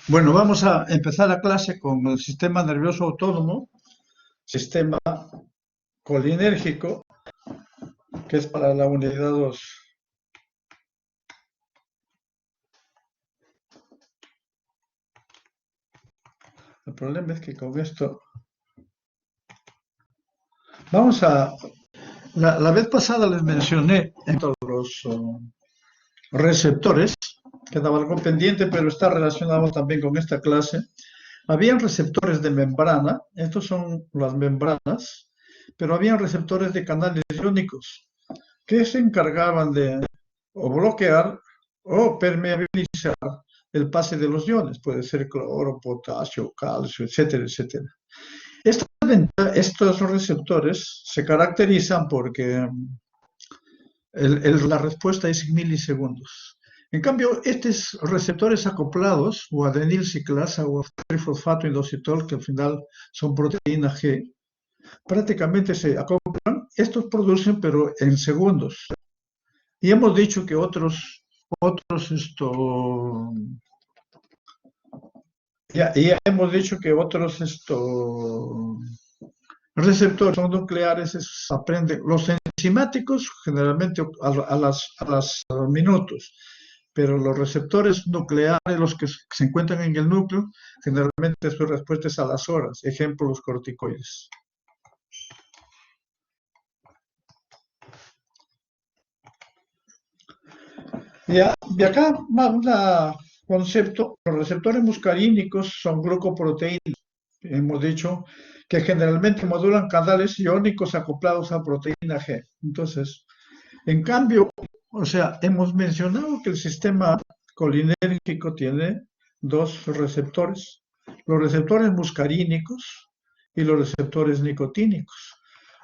Bueno, vamos a empezar la clase con el sistema nervioso autónomo, sistema colinérgico, que es para la unidad 2. El problema es que con esto... Vamos a... La vez pasada les mencioné en todos los receptores, quedaba algo pendiente, pero está relacionado también con esta clase. Habían receptores de membrana, estos son las membranas, pero habían receptores de canales iónicos que se encargaban de o bloquear o permeabilizar el pase de los iones, puede ser cloro, potasio, calcio, etcétera, etcétera. Estos receptores se caracterizan porque la respuesta es milisegundos. En cambio, estos receptores acoplados, o adenilciclasa o trifosfato inositol, que al final son proteína G, prácticamente se acoplan. Estos producen, pero en segundos. Y hemos dicho que ya hemos dicho que otros receptores son nucleares, aprenden. Los enzimáticos generalmente a las minutos, pero los receptores nucleares, los que se encuentran en el núcleo, generalmente su respuesta es a las horas. Ejemplo, los corticoides. Y acá va un concepto. Los receptores muscarínicos son glucoproteínas. Hemos dicho que generalmente modulan canales iónicos acoplados a proteína G. Entonces, en cambio, o sea, hemos mencionado que el sistema colinérgico tiene dos receptores, los receptores muscarínicos y los receptores nicotínicos.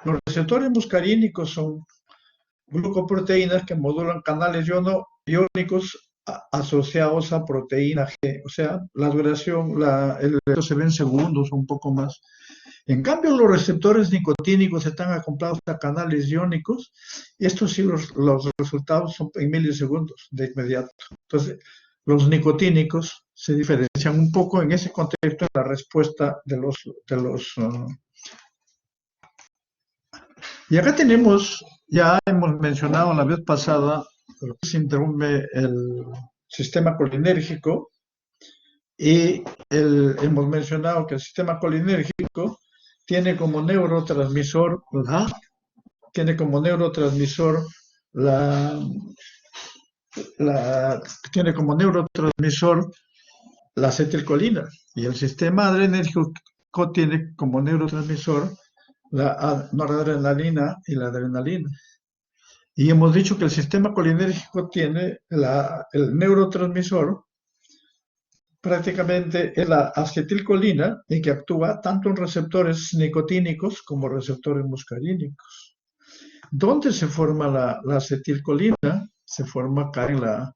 Los receptores muscarínicos son glucoproteínas que modulan canales iónicos asociados a proteína G. O sea, la duración, el efecto se ve en segundos o un poco más. En cambio, los receptores nicotínicos están acoplados a canales iónicos y estos sí los resultados son en milisegundos de inmediato. Entonces, los nicotínicos se diferencian un poco en ese contexto de la respuesta de los y acá tenemos, ya hemos mencionado la vez pasada, lo que se interrumpe el sistema colinérgico y hemos mencionado que el sistema colinérgico tiene como neurotransmisor la, tiene como neurotransmisor la acetilcolina y el sistema adrenérgico tiene como neurotransmisor la noradrenalina y la adrenalina. Y hemos dicho que el sistema colinérgico tiene el neurotransmisor prácticamente es la acetilcolina y que actúa tanto en receptores nicotínicos como receptores muscarínicos. ¿Dónde se forma la acetilcolina? Se forma acá en la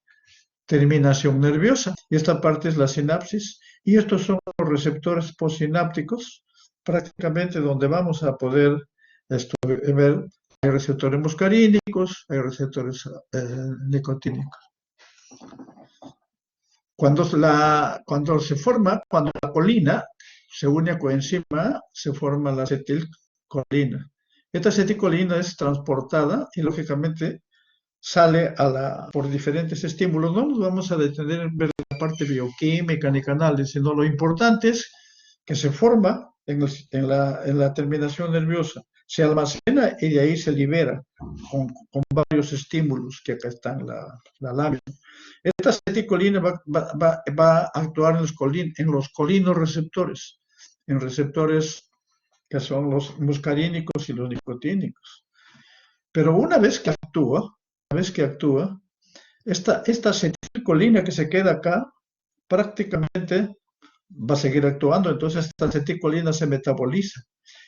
terminación nerviosa. Y esta parte es la sinapsis. Y estos son los receptores postsinápticos, prácticamente donde vamos a poder ver, hay receptores muscarínicos, hay receptores nicotínicos. Cuando la colina se une a coenzima, se forma la acetilcolina. Esta acetilcolina es transportada y lógicamente sale por diferentes estímulos. No nos vamos a detener en ver la parte bioquímica ni canales, sino lo importante es que se forma en la terminación nerviosa, se almacena y de ahí se libera con varios estímulos que acá están la lámina. Esta acetilcolina va a actuar en los colinoreceptores, en receptores que son los muscarínicos y los nicotínicos. Pero una vez que actúa, esta acetilcolina que se queda acá prácticamente va a seguir actuando, entonces esta acetilcolina se metaboliza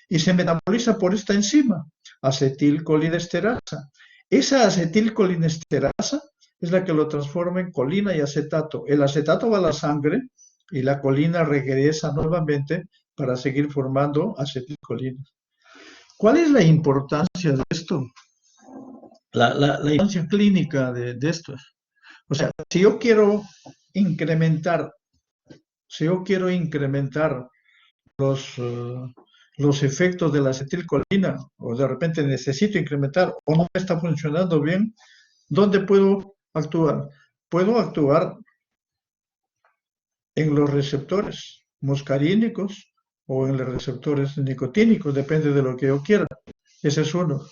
y se metaboliza por esta enzima, acetilcolinesterasa. Esa acetilcolinesterasa es la que lo transforma en colina y acetato. El acetato va a la sangre y la colina regresa nuevamente para seguir formando acetilcolina. ¿Cuál es la importancia de esto? La importancia clínica de esto. O sea, si yo quiero incrementar si yo quiero incrementar los, eh, los efectos de la acetilcolina, o de repente necesito incrementar, o no me está funcionando bien, ¿dónde puedo actuar? Puedo actuar en los receptores muscarínicos o en los receptores nicotínicos, depende de lo que yo quiera. Ese es uno.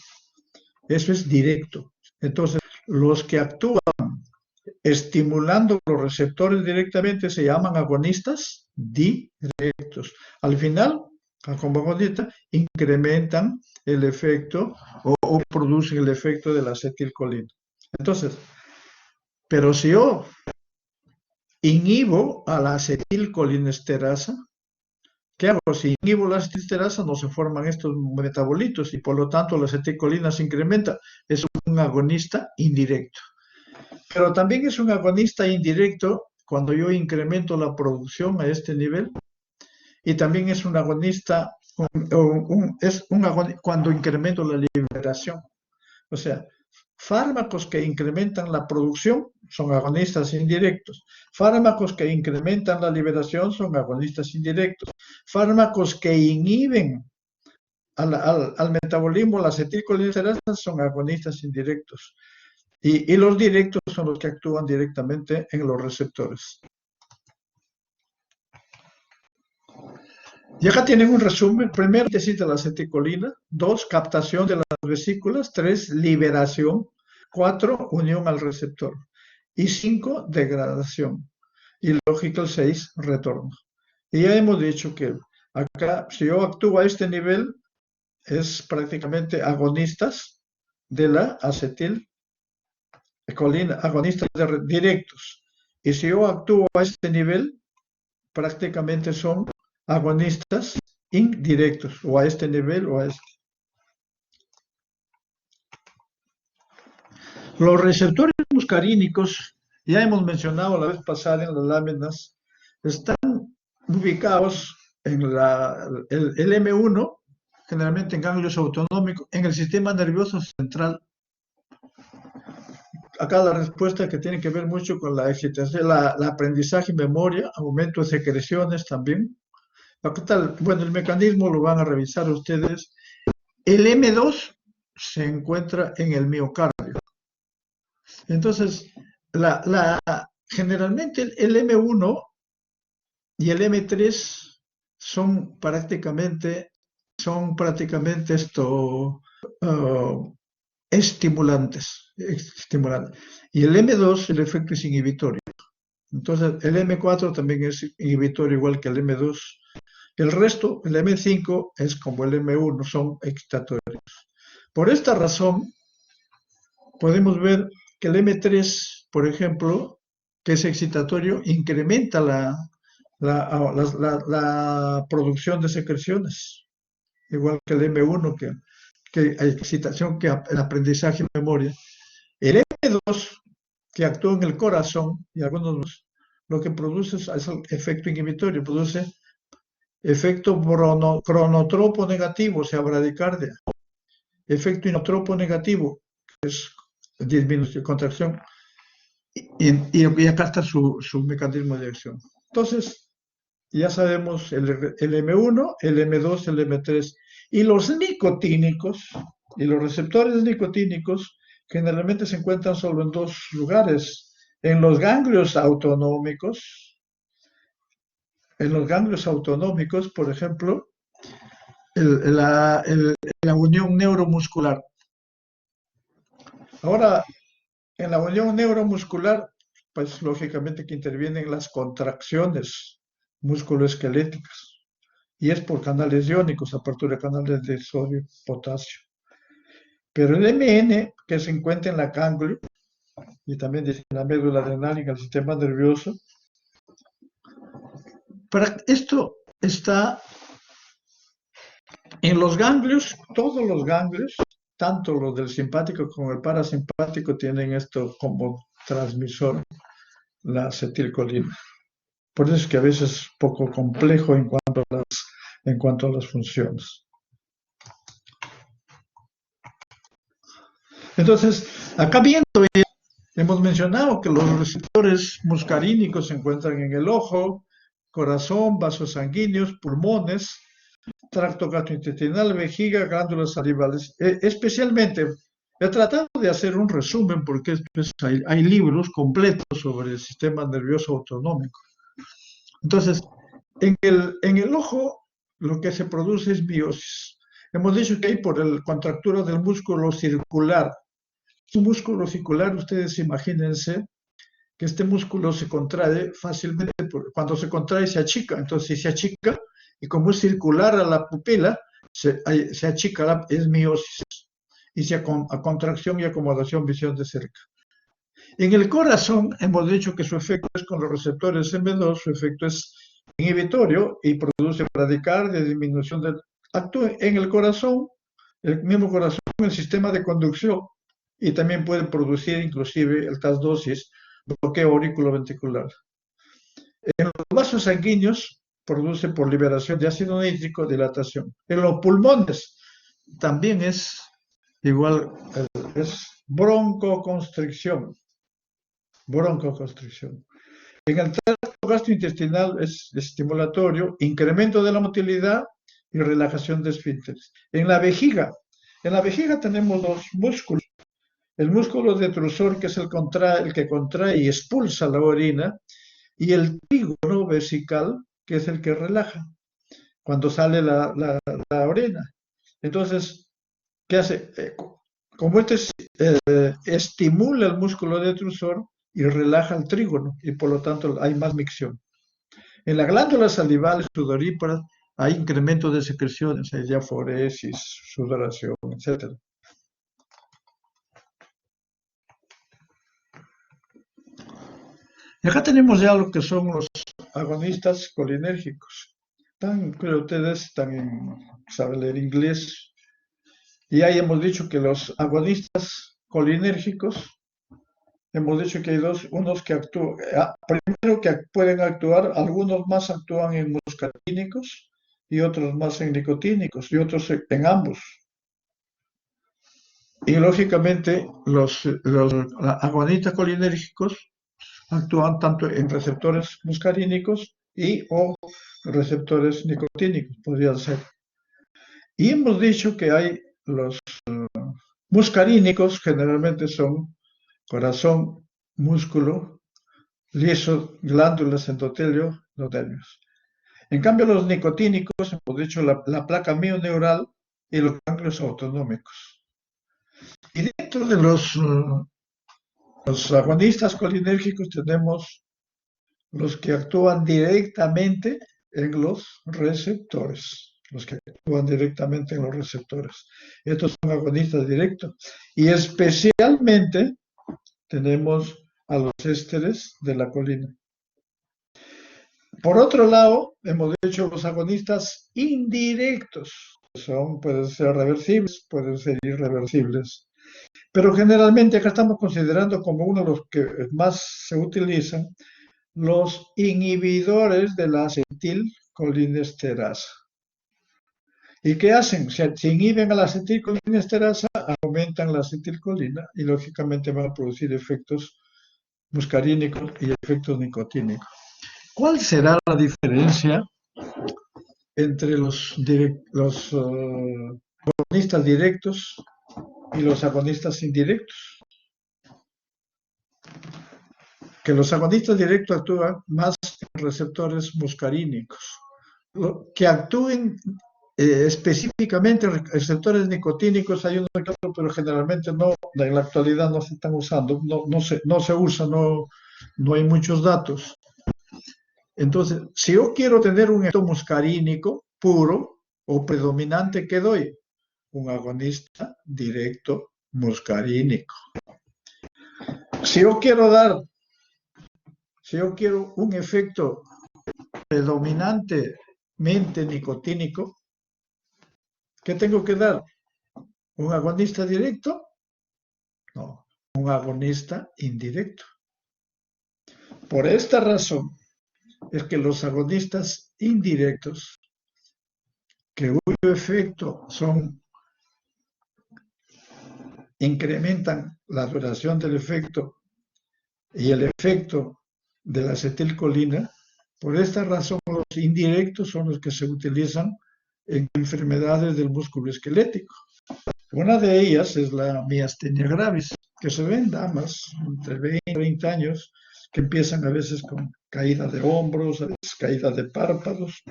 Eso es directo. Entonces, los que actúan estimulando los receptores directamente se llaman agonistas directos. Al final, como agonista, incrementan el efecto o producen el efecto de la acetilcolina. Entonces, pero si yo inhibo a la acetilcolinesterasa, ¿qué hago? Si inhibo la acetilcolinasa no se forman estos metabolitos y por lo tanto la acetilcolina se incrementa. Es un agonista indirecto. Pero también es un agonista indirecto cuando yo incremento la producción a este nivel y también es un agonista cuando incremento la liberación. O sea, fármacos que incrementan la producción son agonistas indirectos. Fármacos que incrementan la liberación son agonistas indirectos. Fármacos que inhiben al metabolismo, la acetilcolinesterasa, son agonistas indirectos. Y los directos son los que actúan directamente en los receptores. Y acá tienen un resumen. Primero, síntesis de la acetilcolina. 2, captación de las vesículas. 3, liberación. 4, unión al receptor. Y 5, degradación. Y lógico, el 6, retorno. Y ya hemos dicho que acá, si yo actúo a este nivel, es prácticamente agonistas de la acetilcolina, agonistas directos. Y si yo actúo a este nivel, prácticamente son agonistas indirectos, o a este nivel o a este. Los receptores muscarínicos, ya hemos mencionado la vez pasada en las láminas, están ubicados en el M1, generalmente en ganglios autonómicos, en el sistema nervioso central. Acá la respuesta que tiene que ver mucho con la excitación, la aprendizaje y memoria, aumento de secreciones también. Acá está, bueno, el mecanismo lo van a revisar ustedes. El M2 se encuentra en el miocardio. Entonces, generalmente el M1 y el M3 son prácticamente estimulantes. Y el M2, el efecto es inhibitorio. Entonces, el M4 también es inhibitorio igual que el M2. El resto, el M5 es como el M1, son excitatorios. Por esta razón, podemos ver que el M3, por ejemplo, que es excitatorio, incrementa la producción de secreciones, igual que el M1, que hay excitación, que el aprendizaje y memoria. El M2, que actúa en el corazón, y algunos lo que produce es el efecto inhibitorio, produce efecto cronotropo negativo, o sea, bradicardia. Efecto inotropo negativo, que es disminución, contracción. Y acá está su mecanismo de acción. Entonces, ya sabemos el M1, el M2, el M3. Y los nicotínicos, y los receptores nicotínicos, generalmente se encuentran solo en dos lugares. En los ganglios autonómicos, por ejemplo, la unión neuromuscular. Ahora, en la unión neuromuscular, pues lógicamente que intervienen las contracciones musculoesqueléticas. Y es por canales iónicos, apertura de canales de sodio, potasio. Pero el MN, que se encuentra en la ganglio, y también en la médula adrenal y en el sistema nervioso, esto está en los ganglios, todos los ganglios, tanto los del simpático como el parasimpático, tienen esto como transmisor, la acetilcolina. Por eso es que a veces es poco complejo en cuanto a las funciones. Entonces, acá viendo, hemos mencionado que los receptores muscarínicos se encuentran en el ojo, corazón, vasos sanguíneos, pulmones, tracto gastrointestinal, vejiga, glándulas salivales. Especialmente, he tratado de hacer un resumen porque hay libros completos sobre el sistema nervioso autonómico. Entonces, en el ojo lo que se produce es biosis. Hemos dicho que hay por la contractura del músculo circular. Un músculo circular, ustedes imagínense que este músculo se contrae fácilmente, cuando se contrae se achica, entonces si se achica, y como es circular a la pupila, se achica, es miosis, y a contracción y acomodación, visión de cerca. En el corazón hemos dicho que su efecto es con los receptores M2, su efecto es inhibitorio y produce bradicardia, disminución del... Actúa en el corazón, el mismo corazón, el sistema de conducción, y también puede producir inclusive altas dosis bloqueo auriculoventricular. En los vasos sanguíneos produce por liberación de ácido nítrico dilatación. En los pulmones también es igual, es broncoconstricción. Broncoconstricción. En el tracto gastrointestinal es estimulatorio, incremento de la motilidad y relajación de esfínteres. En la vejiga tenemos los músculos. El músculo detrusor, que es el que contrae y expulsa la orina, y el trígono vesical, que es el que relaja cuando sale la orina. Entonces, ¿qué hace? Como estimula el músculo detrusor y relaja el trígono, y por lo tanto hay más micción. En la glándula salival sudorípara hay incremento de secreciones, hay diaforesis, sudoración, etc. Y acá tenemos ya lo que son los agonistas colinérgicos. Creo ustedes saben leer inglés. Y ahí hemos dicho que los agonistas colinérgicos, hemos dicho que hay unos que actúan, primero que pueden actuar, algunos más actúan en muscarínicos y otros más en nicotínicos y otros en ambos. Y lógicamente los agonistas colinérgicos actúan tanto en receptores muscarínicos o receptores nicotínicos, podrían ser. Y hemos dicho que hay los muscarínicos, generalmente son corazón, músculo, liso, glándulas, endotelio, endotelios. En cambio, los nicotínicos, hemos dicho la placa mioneural y los ganglios autonómicos. Y dentro de los agonistas colinérgicos tenemos los que actúan directamente en los receptores. Los que actúan directamente en los receptores. Estos son agonistas directos. Y especialmente tenemos a los ésteres de la colina. Por otro lado, hemos dicho los agonistas indirectos. Pueden ser reversibles, pueden ser irreversibles. Pero generalmente acá estamos considerando como uno de los que más se utilizan los inhibidores de la acetilcolinesterasa. ¿Y qué hacen? Si inhiben a la acetilcolinesterasa, aumentan la acetilcolina y lógicamente van a producir efectos muscarínicos y efectos nicotínicos. ¿Cuál será la diferencia entre los agonistas directos y los agonistas indirectos? Que los agonistas directos actúan más en receptores muscarínicos. Que actúen específicamente en receptores nicotínicos hay uno que otro, pero generalmente no, en la actualidad no se están usando, no se usa, no hay muchos datos. Entonces, si yo quiero tener un efecto muscarínico puro o predominante, ¿qué doy? Un agonista directo muscarínico. Si yo quiero un efecto predominantemente nicotínico, ¿qué tengo que dar? ¿Un agonista directo? No, un agonista indirecto. Por esta razón es que los agonistas indirectos, cuyo efecto incrementan la duración del efecto y el efecto de la acetilcolina, Por esta razón, los indirectos son los que se utilizan en enfermedades del músculo esquelético. Una de ellas es la miastenia gravis, que se ve en damas entre 20 y 30 años, que empiezan a veces con caída de hombros, a veces caída de párpados,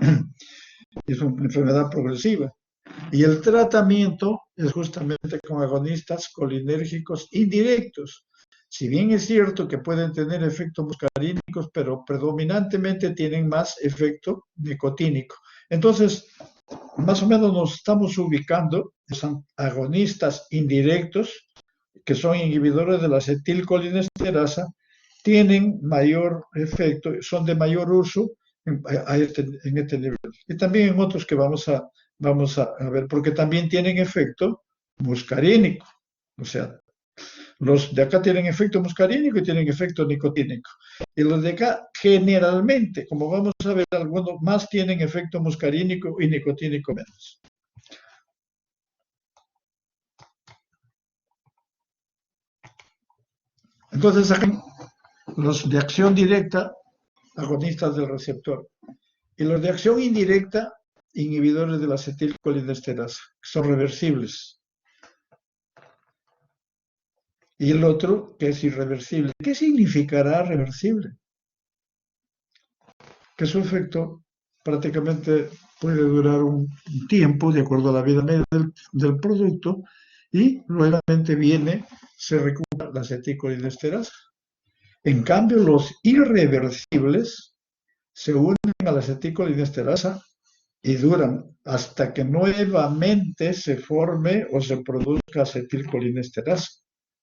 y es una enfermedad progresiva. Y el tratamiento es justamente con agonistas colinérgicos indirectos. Si bien es cierto que pueden tener efectos muscarínicos, pero predominantemente tienen más efecto nicotínico. Entonces, más o menos nos estamos ubicando, son agonistas indirectos, que son inhibidores de la acetilcolinesterasa, tienen mayor efecto, son de mayor uso en este nivel. Y también en otros que vamos a ver, porque también tienen efecto muscarínico. O sea, los de acá tienen efecto muscarínico y tienen efecto nicotínico. Y los de acá generalmente, como vamos a ver, algunos más tienen efecto muscarínico y nicotínico menos. Entonces, acá los de acción directa, agonistas del receptor, y los de acción indirecta, inhibidores de la acetilcolinesterasa, que son reversibles. Y el otro, que es irreversible. ¿Qué significará reversible? Que su efecto prácticamente puede durar un tiempo, de acuerdo a la vida media del producto, y nuevamente viene, se recupera la acetilcolinesterasa. En cambio, los irreversibles se unen a la acetilcolinesterasa y duran hasta que nuevamente se forme o se produzca acetilcolinesterasa.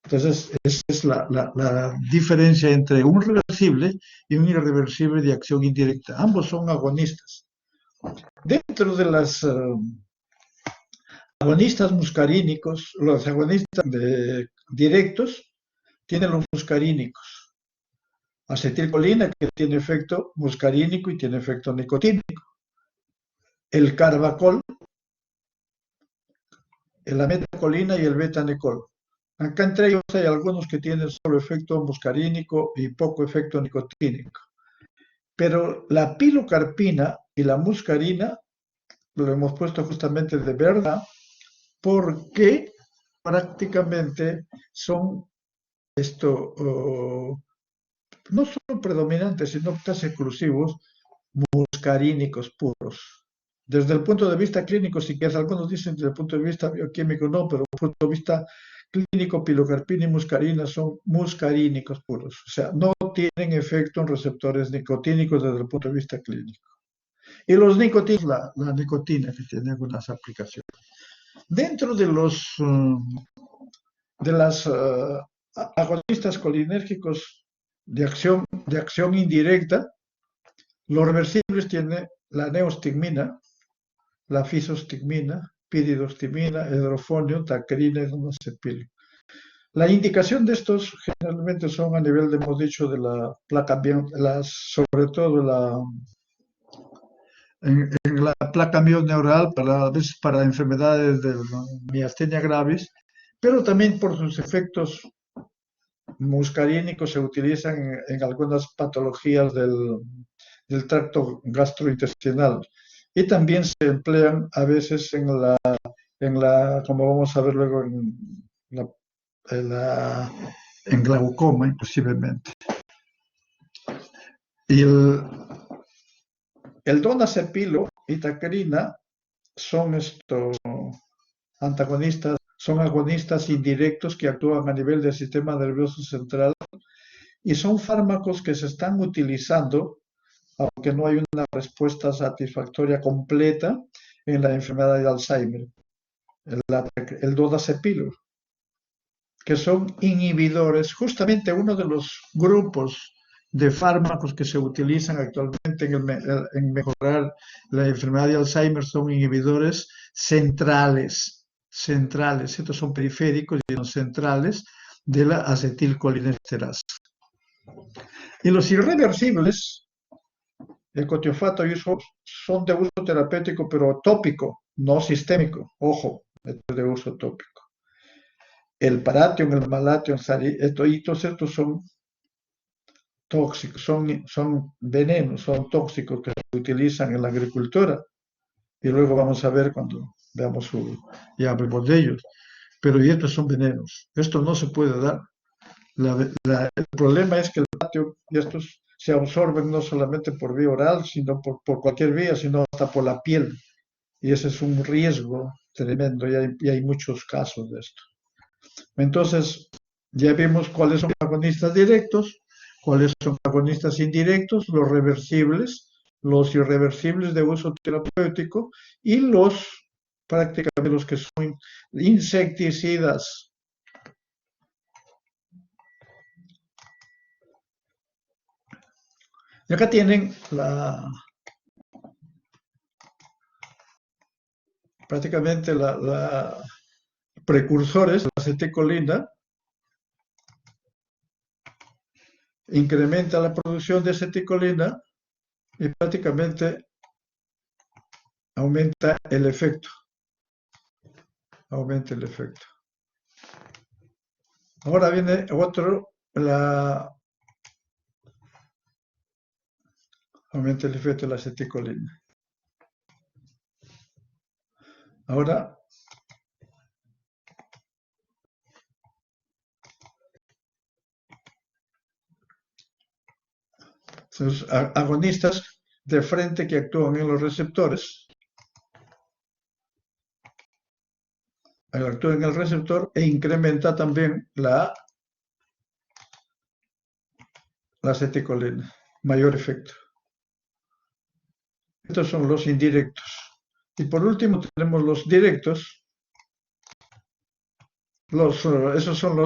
Entonces, esa es la diferencia entre un reversible y un irreversible de acción indirecta. Ambos son agonistas. Dentro de las agonistas muscarínicos, los agonistas directos tienen los muscarínicos. Acetilcolina, que tiene efecto muscarínico y tiene efecto nicotínico. El carbacol, la metacolina y el betanecol. Acá entre ellos hay algunos que tienen solo efecto muscarínico y poco efecto nicotínico. Pero la pilocarpina y la muscarina lo hemos puesto justamente de verdad porque prácticamente son no solo predominantes, sino casi exclusivos muscarínicos puros. Desde el punto de vista clínico, si quieres, algunos dicen desde el punto de vista bioquímico no, pero desde el punto de vista clínico, pilocarpina y muscarina son muscarínicos puros. O sea, no tienen efecto en receptores nicotínicos desde el punto de vista clínico. Y los nicotínicos, la nicotina, que tiene algunas aplicaciones. Dentro de las agonistas colinérgicos de acción indirecta, los reversibles tienen la neostigmina, la fisostigmina, piridostigmina, hidrofonio, tacrina y donazepilo. La indicación de estos generalmente son a nivel, hemos dicho, de la placa, sobre todo en la placa neural, a veces para enfermedades de miastenia gravis, pero también por sus efectos muscarínicos se utilizan en algunas patologías del tracto gastrointestinal y también se emplean a veces como vamos a ver luego, la, en glaucoma inclusivemente. Y el donazepilo y tacrina son estos antagonistas, son agonistas indirectos que actúan a nivel del sistema nervioso central y son fármacos que se están utilizando, aunque no hay una respuesta satisfactoria completa en la enfermedad de Alzheimer. El donazepilo, que son inhibidores, justamente uno de los grupos de fármacos que se utilizan actualmente en mejorar la enfermedad de Alzheimer son inhibidores centrales. Estos son periféricos y no centrales de la acetilcolinesterasa. Y los irreversibles, el cotiofato y eso, son de uso terapéutico, pero tópico, no sistémico. Ojo, es de uso tópico. El paration, el malation, todos estos son tóxicos, son venenos, son tóxicos que se utilizan en la agricultura. Y luego vamos a ver cuando veamos ya hablemos de ellos. Pero y estos son venenos. Esto no se puede dar. El problema es que el patio y estos se absorben no solamente por vía oral, sino por cualquier vía, sino hasta por la piel. Y ese es un riesgo tremendo y hay muchos casos de esto. Entonces, ya vimos cuáles son los agonistas directos, cuáles son agonistas indirectos, los irreversibles de uso terapéutico y prácticamente los que son insecticidas. Y acá tienen prácticamente la precursores, la acetilcolina, incrementa la producción de acetilcolina y prácticamente aumenta el efecto. Aumenta el efecto. Ahora viene otro, aumenta el efecto de la acetilcolina. Ahora, sus agonistas de frente que actúan en los receptores, actúa en el receptor e incrementa también la acetilcolina, mayor efecto. Estos son los indirectos. Y por último tenemos los directos. Esos son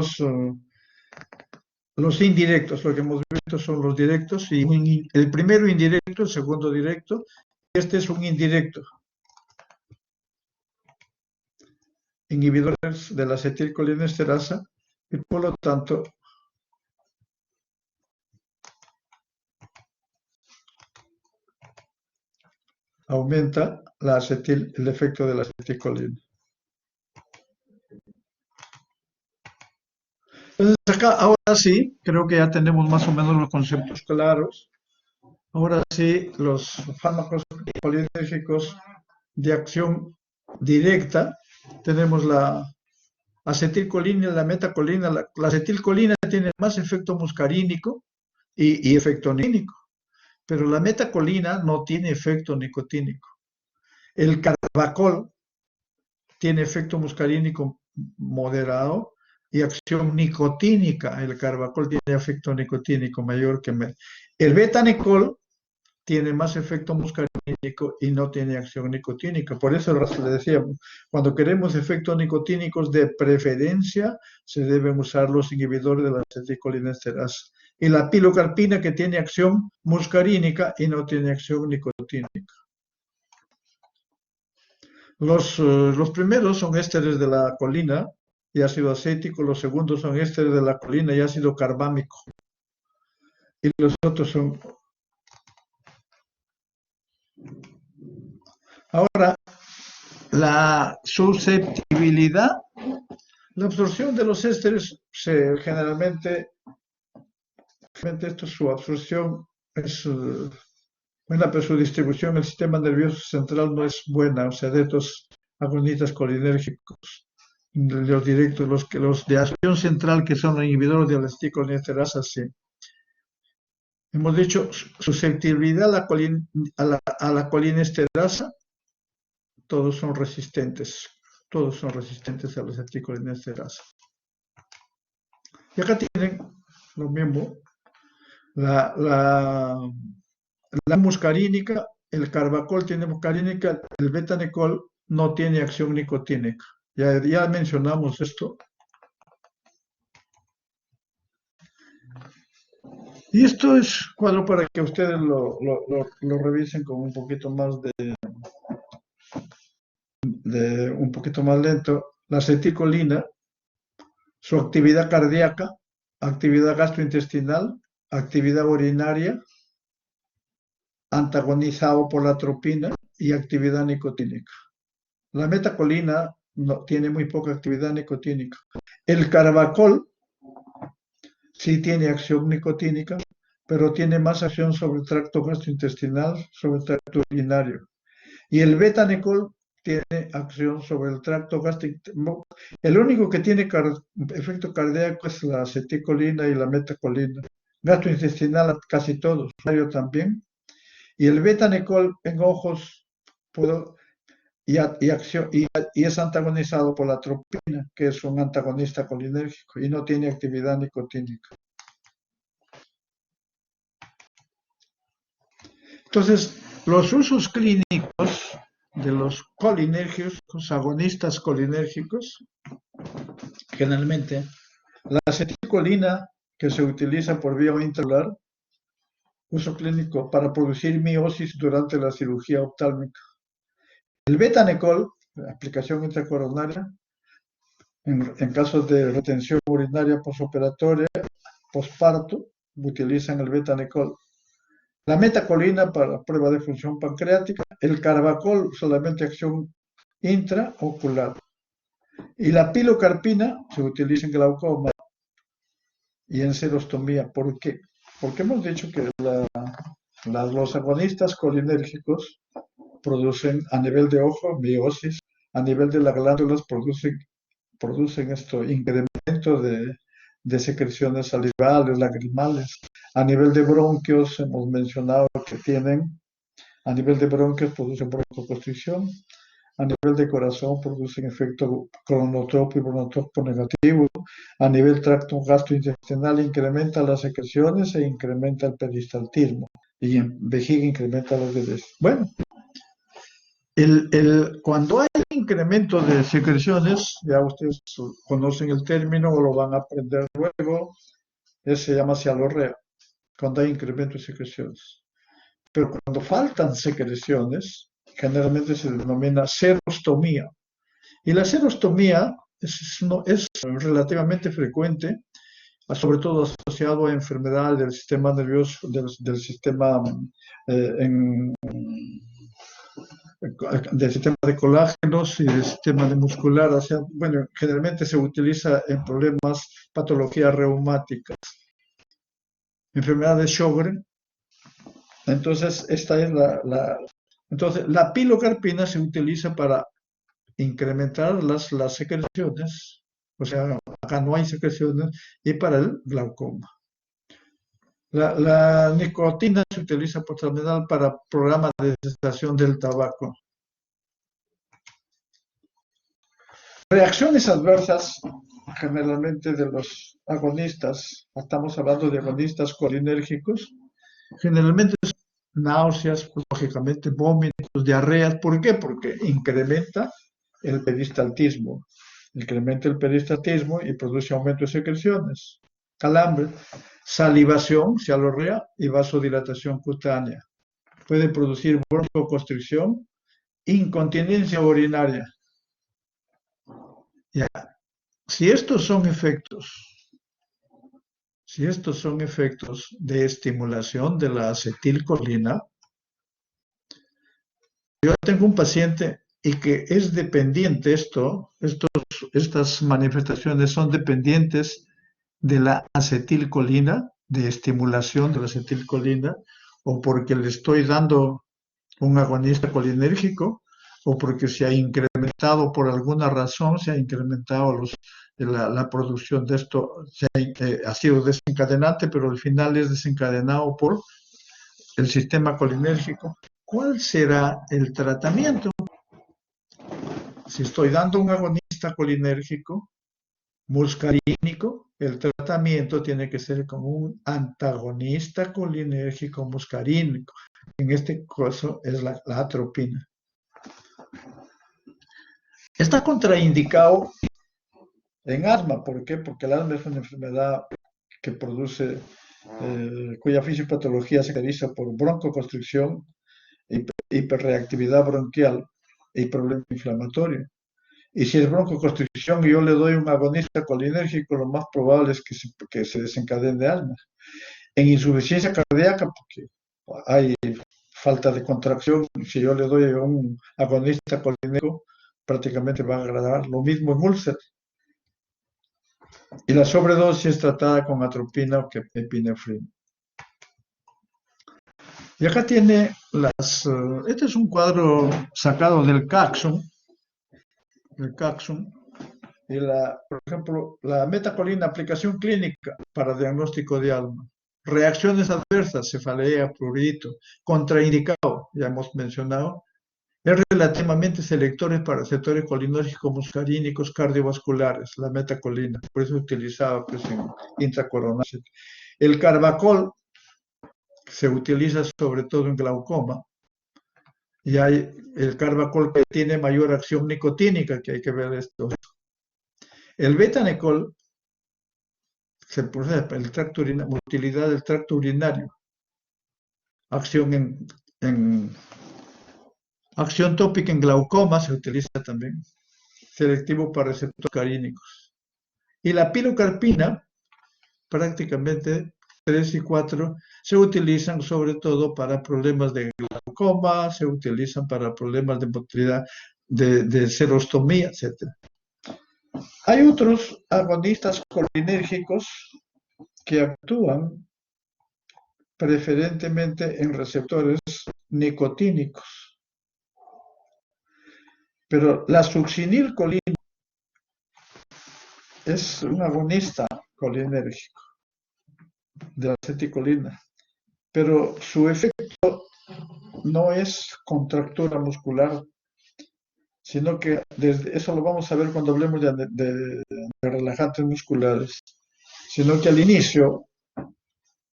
los indirectos. Lo que hemos visto son los directos. Y el primero indirecto, el segundo directo. Este es un indirecto. Inhibidores de la acetilcolinesterasa. Y por lo tanto, aumenta el efecto de la acetilcolina. Entonces acá, ahora sí, creo que ya tenemos más o menos los conceptos claros. Ahora sí, los fármacos colinérgicos de acción directa, tenemos la acetilcolina y la metacolina. La acetilcolina tiene más efecto muscarínico y efecto nicotínico, pero la metacolina no tiene efecto nicotínico. El carbacol tiene efecto muscarínico moderado y acción nicotínica. El carbacol tiene efecto nicotínico mayor que el betanicol tiene más efecto muscarínico y no tiene acción nicotínica. Por eso le decíamos, cuando queremos efectos nicotínicos de preferencia, se deben usar los inhibidores de la acetilcolinesterasa. Y la pilocarpina que tiene acción muscarínica y no tiene acción nicotínica. Los primeros son ésteres de la colina y ácido acético, los segundos son ésteres de la colina y ácido carbámico. Y los otros son... Ahora, la susceptibilidad, la absorción de los ésteres, generalmente su absorción es buena, pero su distribución en el sistema nervioso central no es buena, o sea, de estos agonistas colinérgicos, los directos, los de acción central, que son los inhibidores de la acetilcolinesterasa, sí. Hemos dicho susceptibilidad a la colinesterasa, todos son resistentes a la acetilcolinesterasa. Y acá tienen lo mismo, la muscarínica, el carbacol tiene muscarínica, el betanicol no tiene acción nicotínica. Ya mencionamos esto. Y esto es cuadro para que ustedes lo revisen con un poquito más un poquito más lento. La acetilcolina, su actividad cardíaca, actividad gastrointestinal, actividad urinaria, antagonizado por la atropina y actividad nicotínica. La metacolina tiene muy poca actividad nicotínica. El carbacol sí tiene acción nicotínica, pero tiene más acción sobre el tracto gastrointestinal, sobre el tracto urinario. Y el betanecol tiene acción sobre el tracto gastrointestinal. El único que tiene efecto cardíaco es la aceticolina y la metacolina. Gastrointestinal casi todos, urinario también. Y el betanecol en ojos puedo, y es antagonizado por la atropina, que es un antagonista colinérgico y no tiene actividad nicotínica. Entonces, los usos clínicos de los colinérgicos, agonistas colinérgicos, generalmente, la acetilcolina, que se utiliza por vía intraocular, uso clínico para producir miosis durante la cirugía oftálmica. El betanecol, aplicación intracoronaria, en casos de retención urinaria posoperatoria, posparto, utilizan el betanecol. La metacolina para prueba de función pancreática, el carbacol solamente acción intraocular. Y la pilocarpina se utiliza en glaucoma y en serostomía. ¿Por qué? Porque hemos dicho que los agonistas colinérgicos producen a nivel de ojo miosis, a nivel de las glándulas producen esto, incremento de secreciones salivales, lagrimales. A nivel de bronquios, hemos mencionado que tienen, a nivel de bronquios producen broncoconstricción, a nivel de corazón producen efecto cronotropo y bronotropo negativo, a nivel tracto gastrointestinal incrementa las secreciones e incrementa el peristaltismo, y en vejiga incrementa los bebés. Bueno, cuando hay incremento de secreciones, ya ustedes conocen el término o lo van a aprender luego, se llama cialorrea, cuando hay incremento de secreciones. Pero cuando faltan secreciones, generalmente se denomina serostomía. Y la serostomía es relativamente frecuente, sobre todo asociado a enfermedades del sistema nervioso, del sistema del sistema de colágenos y del sistema de muscular. O sea, bueno, generalmente se utiliza en problemas, patologías reumáticas, enfermedad de Sjögren. Entonces, esta es entonces, la pilocarpina se utiliza para incrementar las secreciones, o sea, acá no hay secreciones, y para el glaucoma. La nicotina se utiliza por terminal para programas de cesación del tabaco. Reacciones adversas, generalmente de los agonistas, estamos hablando de agonistas colinérgicos, generalmente náuseas, lógicamente vómitos, diarreas. ¿Por qué? Porque incrementa el peristaltismo. Incrementa el peristaltismo y produce aumento de secreciones. Calambre, salivación, cialorrea y vasodilatación cutánea. Puede producir broncoconstricción, incontinencia urinaria. Ya. Si estos son efectos de estimulación de la acetilcolina, yo tengo un paciente y que es dependiente estas manifestaciones son dependientes de la acetilcolina, de estimulación de la acetilcolina, o porque le estoy dando un agonista colinérgico, o porque se ha incrementado por alguna razón, se ha incrementado la producción de esto, ha sido desencadenante, pero al final es desencadenado por el sistema colinérgico. ¿Cuál será el tratamiento? Si estoy dando un agonista colinérgico, muscarínico, el tratamiento tiene que ser como un antagonista colinérgico muscarínico. En este caso es la atropina. Está contraindicado en asma. ¿Por qué? Porque el asma es una enfermedad que produce, cuya fisiopatología se caracteriza por broncoconstricción, hiperreactividad bronquial y problema inflamatorio. Y si es broncoconstricción y yo le doy un agonista colinérgico, lo más probable es que se desencadene asma. En insuficiencia cardíaca, porque hay falta de contracción, si yo le doy un agonista colinérgico, prácticamente va a agradar. Lo mismo en úlcer. Y la sobredosis es tratada con atropina o epinefrina. Y acá tiene este es un cuadro sacado del Caxon, y por ejemplo, la metacolina, aplicación clínica para diagnóstico de alma. Reacciones adversas, cefalea, prurito, contraindicado, ya hemos mencionado. Es relativamente selectores para receptores colinérgicos muscarínicos cardiovasculares, la metacolina, por eso es utilizada pues, en intracoronal. El carbacol se utiliza sobre todo en glaucoma, y hay el carbacol que tiene mayor acción nicotínica, que hay que ver esto. El betanecol se procesa el tracto urinario, utilidad del tracto urinario, acción en acción tópica en glaucoma se utiliza también, selectivo para receptores carínicos. Y la pilocarpina, prácticamente 3 y 4 se utilizan sobre todo para problemas de glaucoma, se utilizan para problemas de motilidad, de serostomía, etc. Hay otros agonistas colinérgicos que actúan preferentemente en receptores nicotínicos, pero la succinilcolina es un agonista colinérgico de la acetilcolina, pero su efecto no es contractura muscular, sino que eso lo vamos a ver cuando hablemos de relajantes musculares, sino que al inicio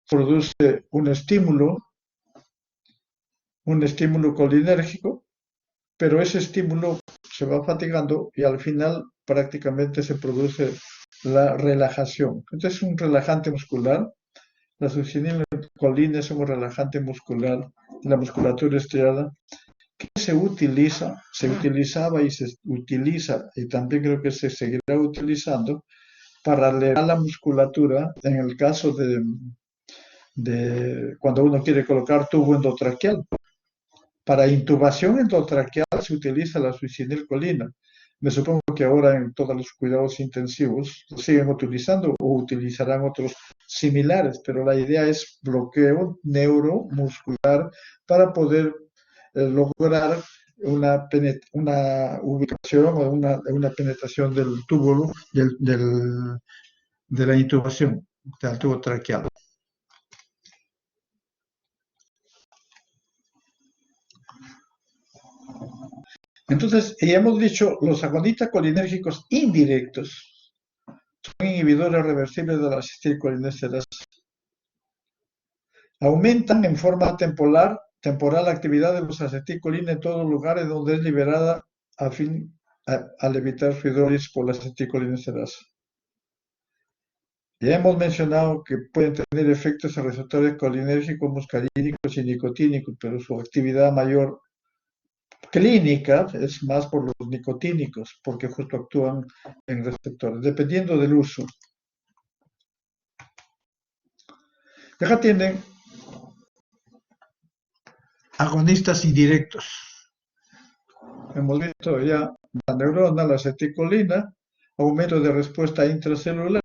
produce un estímulo colinérgico, pero ese estímulo se va fatigando y al final prácticamente se produce la relajación. Entonces es un relajante muscular. La succinilcolina es un relajante muscular de la musculatura estriada que se utilizaba y se utiliza, y también creo que se seguirá utilizando para elevar la musculatura en el caso de cuando uno quiere colocar tubo endotraqueal. Para intubación endotraqueal se utiliza la succinilcolina. Me supongo que ahora en todos los cuidados intensivos lo siguen utilizando o utilizarán otros similares, pero la idea es bloqueo neuromuscular para poder lograr una ubicación o una penetración del túbulo de la intubación, del tubo traqueal. Entonces, ya hemos dicho, los agonistas colinérgicos indirectos son inhibidores reversibles de la acetilcolinesterasa. Aumentan en forma temporal la actividad de los acetilcolina en todos los lugares donde es liberada al evitar su hidrólisis por la acetilcolinesterasa. Ya hemos mencionado que pueden tener efectos en receptores colinérgicos, muscarínicos y nicotínicos, pero su actividad mayor clínica es más por los nicotínicos, porque justo actúan en receptores, dependiendo del uso. Acá tienen agonistas indirectos. Hemos visto ya la neurona, la acetilcolina, aumento de respuesta intracelular,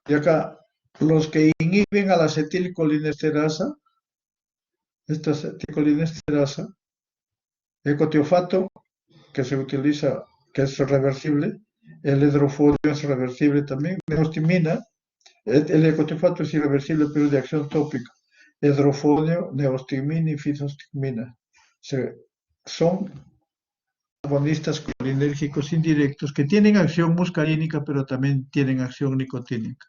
y acá los que inhiben a la acetilcolinesterasa, esta acetilcolinesterasa, ecotiofato, que se utiliza, que es reversible, el hidrofodio es reversible también, neostimina, el ecotiofato es irreversible pero es de acción tópica, hidrofodio, neostigmina y fitostigmina. Son agonistas colinérgicos indirectos que tienen acción muscarínica pero también tienen acción nicotínica.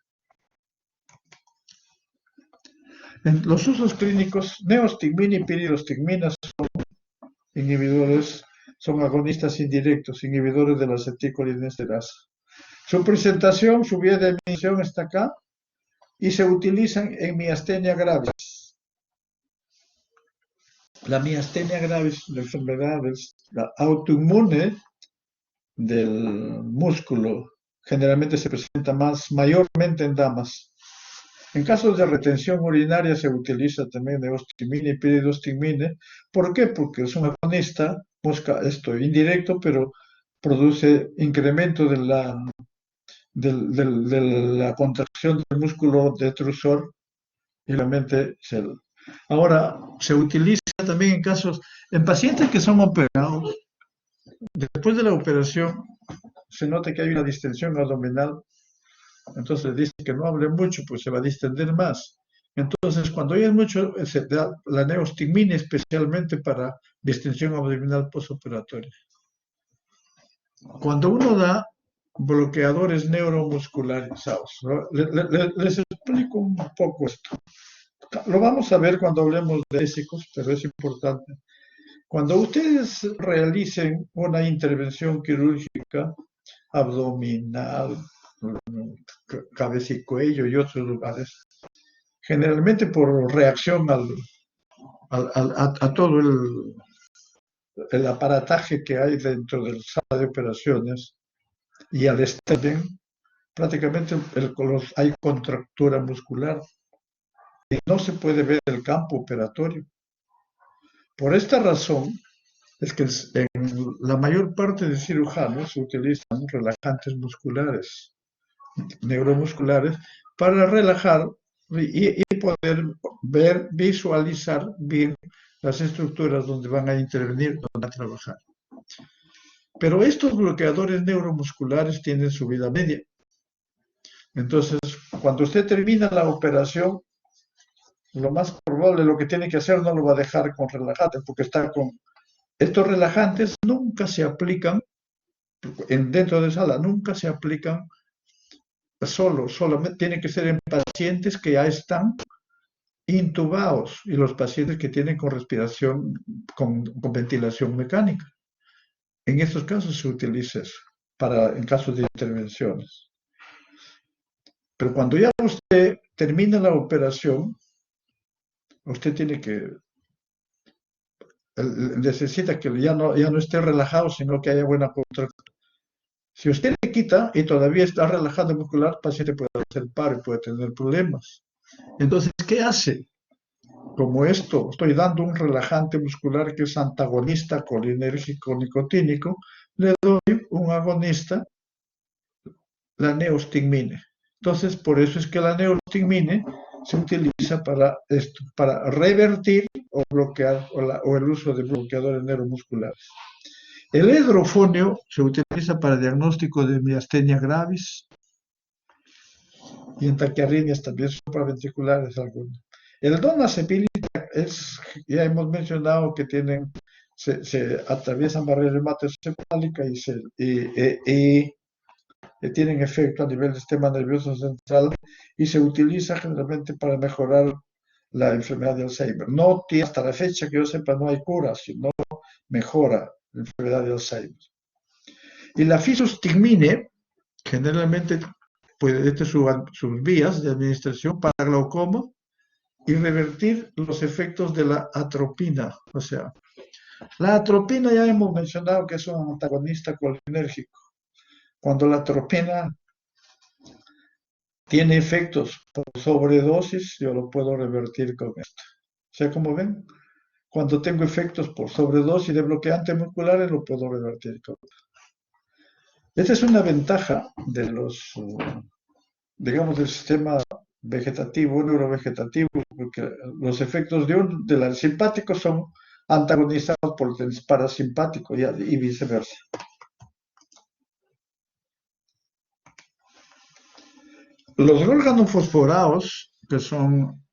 En los usos clínicos, neostigmina y piridostigmina son agonistas indirectos, inhibidores de la acetilcolinesterasa. Su presentación, su vía de emisión está acá y se utilizan en miastenia gravis. La miastenia gravis, la enfermedad la autoinmune del músculo, generalmente se presenta mayormente en damas. En casos de retención urinaria se utiliza también neostigmina y piridostigmina. ¿Por qué? Porque es un agonista, busca esto indirecto, pero produce incremento de la contracción del músculo detrusor y la mente Ahora, se utiliza también en pacientes que son operados, después de la operación se nota que hay una distensión abdominal, entonces dice que no hable mucho, pues se va a distender más. Entonces, cuando hay mucho, se da la neostigmina especialmente para distensión abdominal postoperatoria. Cuando uno da bloqueadores neuromuscularizados, ¿no? Les explico un poco esto. Lo vamos a ver cuando hablemos de básicos, pero es importante. Cuando ustedes realicen una intervención quirúrgica abdominal, cabeza y cuello y otros lugares, generalmente por reacción a todo el aparataje que hay dentro de la sala de operaciones y al estar bien, prácticamente hay contractura muscular y no se puede ver el campo operatorio. Por esta razón es que en la mayor parte de cirujanos se utilizan relajantes musculares, neuromusculares, para relajar y poder ver, visualizar bien las estructuras donde van a intervenir, donde van a trabajar. Pero estos bloqueadores neuromusculares tienen su vida media. Entonces, cuando usted termina la operación, lo más probable, lo que tiene que hacer no lo va a dejar con relajantes, porque está con... Estos relajantes nunca se aplican dentro de sala, nunca se aplican solamente tiene que ser en pacientes que ya están intubados y los pacientes que tienen con respiración, con ventilación mecánica. En estos casos se utiliza eso, en casos de intervenciones. Pero cuando ya usted termina la operación, usted tiene que, necesita que ya no esté relajado, sino que haya buena contractura. Si usted le quita y todavía está relajado muscular, el paciente puede hacer paro y puede tener problemas. Entonces, ¿qué hace? Como esto, estoy dando un relajante muscular que es antagonista colinérgico nicotínico, le doy un agonista, la neostigmine. Entonces, por eso es que la neostigmine se utiliza para esto, para revertir o bloquear o el uso de bloqueadores neuromusculares. El hidrofonio se utiliza para diagnóstico de miastenia gravis y en taquiarritmias también supraventriculares algunas. El donazepam ya hemos mencionado que se atraviesan barreras hematocefálicas y tienen efecto a nivel del sistema nervioso central y se utiliza generalmente para mejorar la enfermedad de Alzheimer. No tiene, hasta la fecha que yo sepa, no hay cura, sino mejora la enfermedad de Alzheimer. Y la fisostigmine, generalmente, pues, sus vías de administración para glaucoma y revertir los efectos de la atropina. O sea, la atropina ya hemos mencionado que es un antagonista colinérgico. Cuando la atropina tiene efectos por sobredosis, yo lo puedo revertir con esto. O sea, como ven, cuando tengo efectos por sobredosis de bloqueantes musculares, lo puedo revertir con esto. Esta es una ventaja de digamos, del sistema vegetativo, neurovegetativo, porque los efectos del simpático son antagonizados por el parasimpático y viceversa. Los organofosforados, que son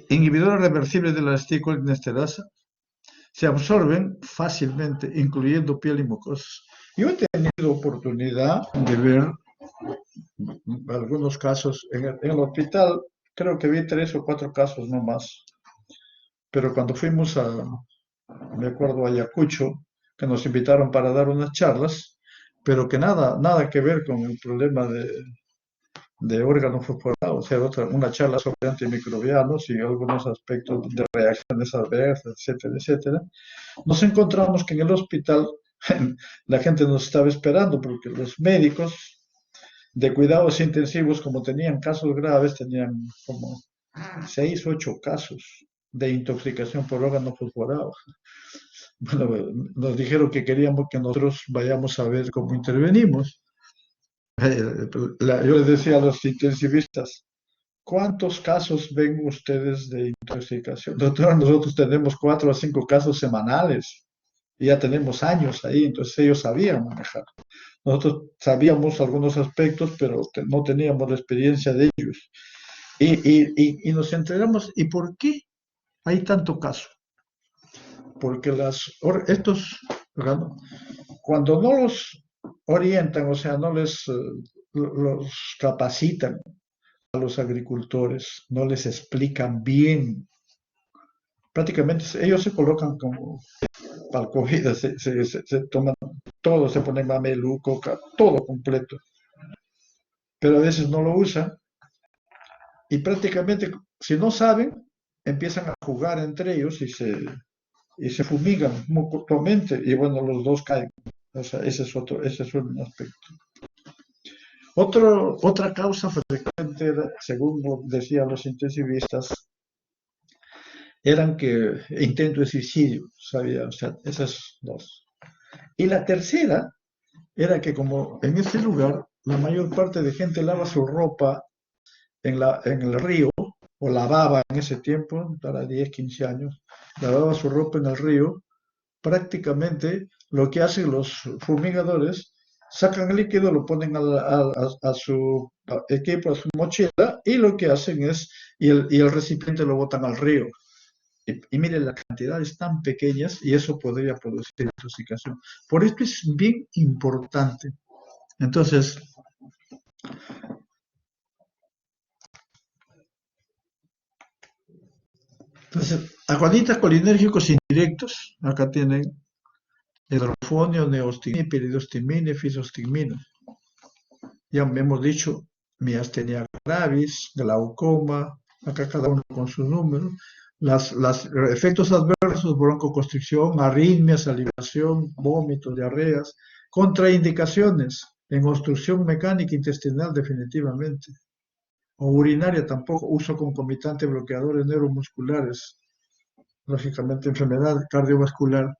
inhibidores reversibles de la acetilcolinesterasa, se absorben fácilmente, incluyendo piel y mucosas. Yo he tenido oportunidad de ver algunos casos en el hospital, creo que vi 3 o 4 casos no más, pero cuando fuimos me acuerdo, a Ayacucho, que nos invitaron para dar unas charlas, pero que nada que ver con el problema de órganos fosforados, o sea, una charla sobre antimicrobianos y algunos aspectos de reacciones adversas, etcétera, etcétera. Nos encontramos que en el hospital la gente nos estaba esperando porque los médicos de cuidados intensivos, como tenían casos graves, tenían como 6 o 8 casos de intoxicación por órganos fosforados. Bueno, nos dijeron que queríamos que nosotros vayamos a ver cómo intervenimos. Yo les decía a los intensivistas, ¿Cuántos casos ven ustedes de intoxicación? Doctor, nosotros tenemos 4 a 5 casos semanales y ya tenemos años ahí, entonces ellos sabían manejar. Nosotros sabíamos algunos aspectos, pero no teníamos la experiencia de ellos. Y nos enteramos, ¿y por qué hay tanto caso? Porque estos, ¿verdad? Cuando no los orientan, o sea, no les los capacitan a los agricultores, no les explican bien, prácticamente ellos se colocan como para el COVID, se toman todo, se ponen mamelú, coca, todo completo, pero a veces no lo usan y prácticamente, si no saben, empiezan a jugar entre ellos y se fumigan mutuamente y bueno, los dos caen. O sea, ese es un aspecto. Otra causa frecuente, según decían los intensivistas, eran que intento de suicidio, sabía, o sea, esas dos. Y la tercera era que como en ese lugar la mayor parte de gente lava su ropa en el río, o lavaba en ese tiempo, para 10 15 años, lavaba su ropa en el río, prácticamente lo que hacen los fumigadores, sacan el líquido, lo ponen a su equipo, a su mochila, y lo que hacen es, y el recipiente lo botan al río. Y miren, las cantidades tan pequeñas y eso podría producir intoxicación. Por esto es bien importante. Entonces, aguanitas colinérgicos indirectos, acá tienen hidrofonio, neostigmina, piridostigmina, fisostigmina. Ya hemos dicho miastenia gravis, glaucoma, acá cada uno con su número. Los efectos adversos, broncoconstricción, arritmias, salivación, vómitos, diarreas, contraindicaciones en obstrucción mecánica intestinal definitivamente, o urinaria tampoco, uso concomitante de bloqueadores neuromusculares, lógicamente enfermedad cardiovascular.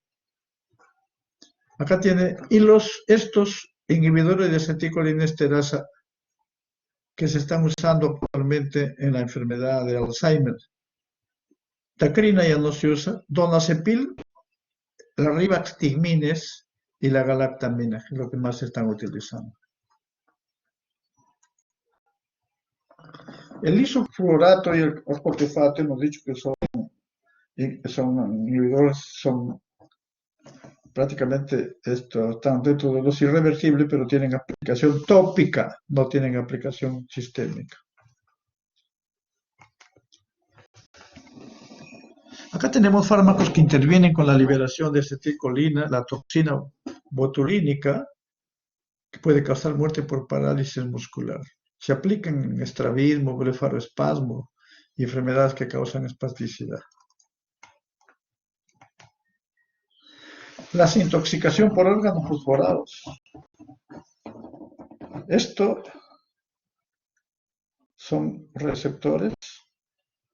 Acá tiene, y estos inhibidores de acetilcolinesterasa que se están usando actualmente en la enfermedad de Alzheimer. Tacrina ya no se usa, donazepil, la rivaxtigmines y la galactamina, que es lo que más se están utilizando. El isofluorato y el orcotefato hemos dicho que son inhibidores, son prácticamente están dentro de los irreversibles, pero tienen aplicación tópica, no tienen aplicación sistémica. Acá tenemos fármacos que intervienen con la liberación de acetilcolina, la toxina botulínica, que puede causar muerte por parálisis muscular. Se aplican en estrabismo, blefaroespasmo y enfermedades que causan espasticidad. La intoxicación por órganos fosforados. Esto son receptores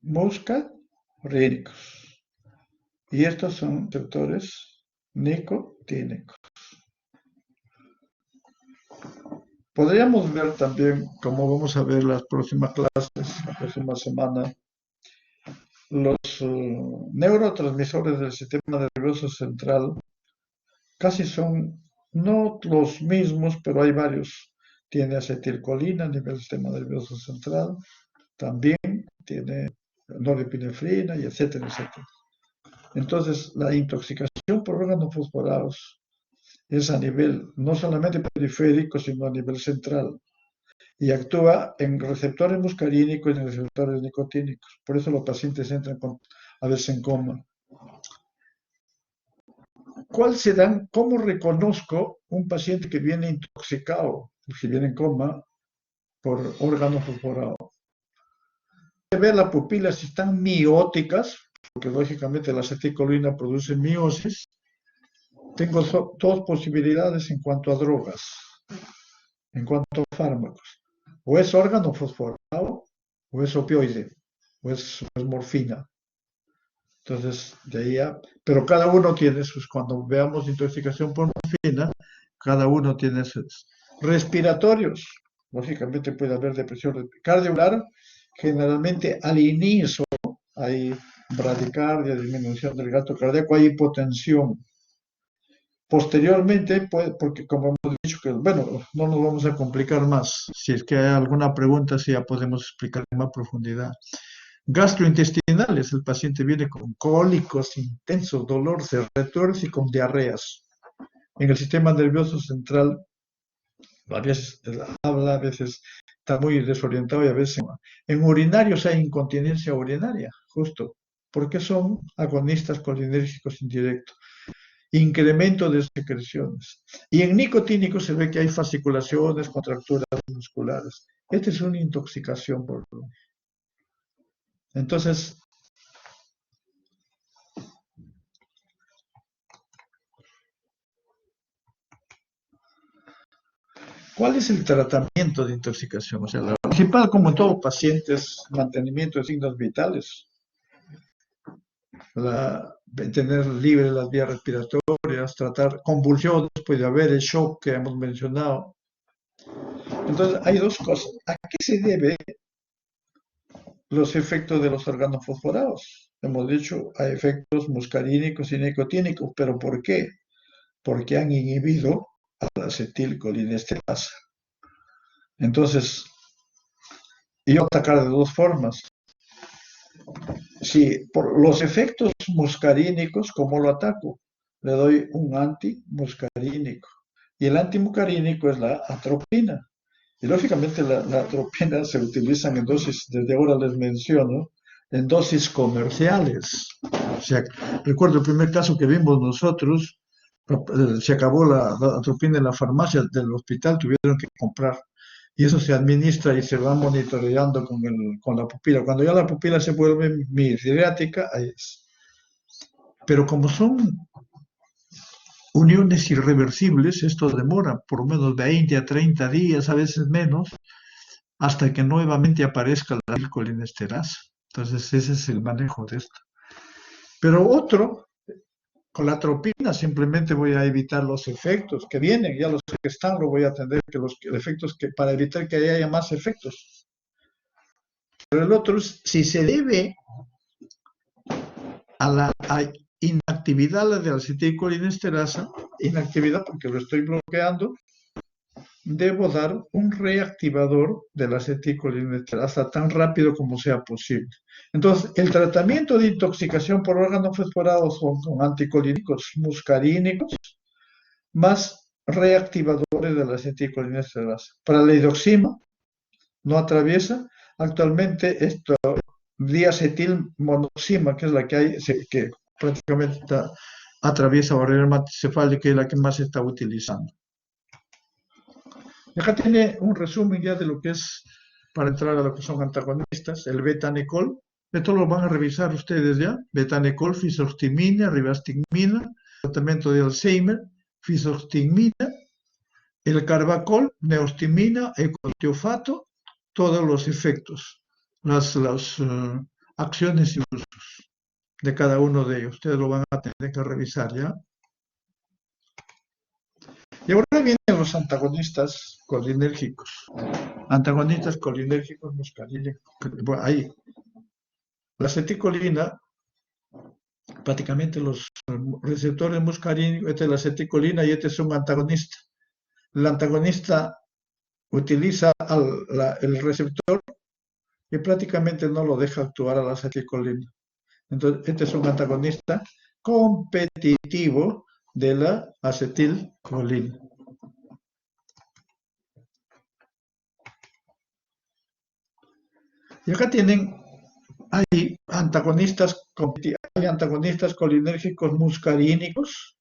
muscarínicos y estos son receptores nicotínicos. Podríamos ver también, como vamos a ver las próximas clases, la próxima semana, los neurotransmisores del sistema nervioso central casi son no los mismos, pero hay varios. Tiene acetilcolina a nivel del sistema nervioso central, también tiene norepinefrina y etcétera, etcétera. Entonces, la intoxicación por órganos fosforados es a nivel no solamente periférico, sino a nivel central. Y actúa en receptores muscarínicos y en receptores nicotínicos. Por eso los pacientes entran a veces en coma. ¿Cómo reconozco un paciente que viene intoxicado, si viene en coma, por órganos fosforados? Ver las pupilas si están mióticas, porque lógicamente la acetilcolina produce miosis. Tengo dos posibilidades en cuanto a drogas, en cuanto a fármacos. O es órgano fosforado, o es opioide, o es morfina. Entonces, de ahí pero cada uno tiene cuando veamos intoxicación por morfina, cada uno tiene sus respiratorios. Lógicamente puede haber depresión cardiovascular, generalmente al inicio hay bradicardia, disminución del gasto cardíaco, hay hipotensión. Posteriormente, pues, porque como hemos dicho que, bueno, no nos vamos a complicar más. Si es que hay alguna pregunta, sí ya podemos explicar en más profundidad. Gastrointestinales, el paciente viene con cólicos intensos, dolor, se retuerce y con diarreas. En el sistema nervioso central, a veces habla, a veces está muy desorientado y a veces en urinarios hay incontinencia urinaria, justo, porque son agonistas colinérgicos indirectos. Incremento de secreciones. Y en nicotínicos se ve que hay fasciculaciones, contracturas musculares. Esta es una intoxicación por... Entonces, ¿cuál es el tratamiento de intoxicación? O sea, la principal, como en todo paciente, es mantenimiento de signos vitales, tener libre las vías respiratorias, tratar convulsiones, puede haber el shock que hemos mencionado. Entonces, hay dos cosas. ¿A qué se debe los efectos de los organofosforados? Hemos dicho, a efectos muscarínicos y nicotínicos, pero ¿por qué? Porque han inhibido a la acetilcolinesterasa. Entonces, yo atacar de dos formas. Si por los efectos muscarínicos, ¿cómo lo ataco? Le doy un antimuscarínico. Y el antimuscarínico es la atropina. Y lógicamente la atropina se utiliza en dosis, desde ahora les menciono, en dosis comerciales. O sea, recuerdo el primer caso que vimos nosotros, se acabó la atropina en la farmacia del hospital, tuvieron que comprar. Y eso se administra y se va monitoreando con la pupila. Cuando ya la pupila se vuelve midriática, ahí es. Pero como son uniones irreversibles, esto demora por lo menos 20 a 30 días, a veces menos, hasta que nuevamente aparezca la colinesterasa. Entonces, ese es el manejo de esto. Pero otro, con la atropina simplemente voy a evitar los efectos que vienen, ya los que están lo voy a atender, que los efectos que, para evitar que haya más efectos. Pero el otro es, si se debe a la inactividad de la acetilcolinesterasa, inactividad porque lo estoy bloqueando, debo dar un reactivador de la acetilcolinesterasa tan rápido como sea posible. Entonces, el tratamiento de intoxicación por órganos fosforados son con anticolínicos muscarínicos más reactivadores de la acetilcolinesterasa. Para la hidroxima, no atraviesa. Actualmente, esto, diacetilmonoxima, que es la que hay, que prácticamente atraviesa barrera hematocefálica y la que más se está utilizando. Y acá tiene un resumen ya de lo que es, para entrar a lo que son antagonistas, el betanecol. Esto lo van a revisar ustedes ya. Betanecol, fisostigmina, ribastigmina, tratamiento de Alzheimer, fisostigmina, el carbacol, neostigmina, ecotiofato, todos los efectos, las acciones y usos de cada uno de ellos. Ustedes lo van a tener que revisar ya. Y ahora vienen los antagonistas colinérgicos. Antagonistas colinérgicos muscarínicos. Bueno, ahí, la acetilcolina, prácticamente los receptores muscarínicos, este es la acetilcolina y este es un antagonista. El antagonista utiliza el receptor y prácticamente no lo deja actuar a la acetilcolina. Entonces, este es un antagonista competitivo de la acetilcolina. Y acá tienen, hay antagonistas colinérgicos muscarínicos,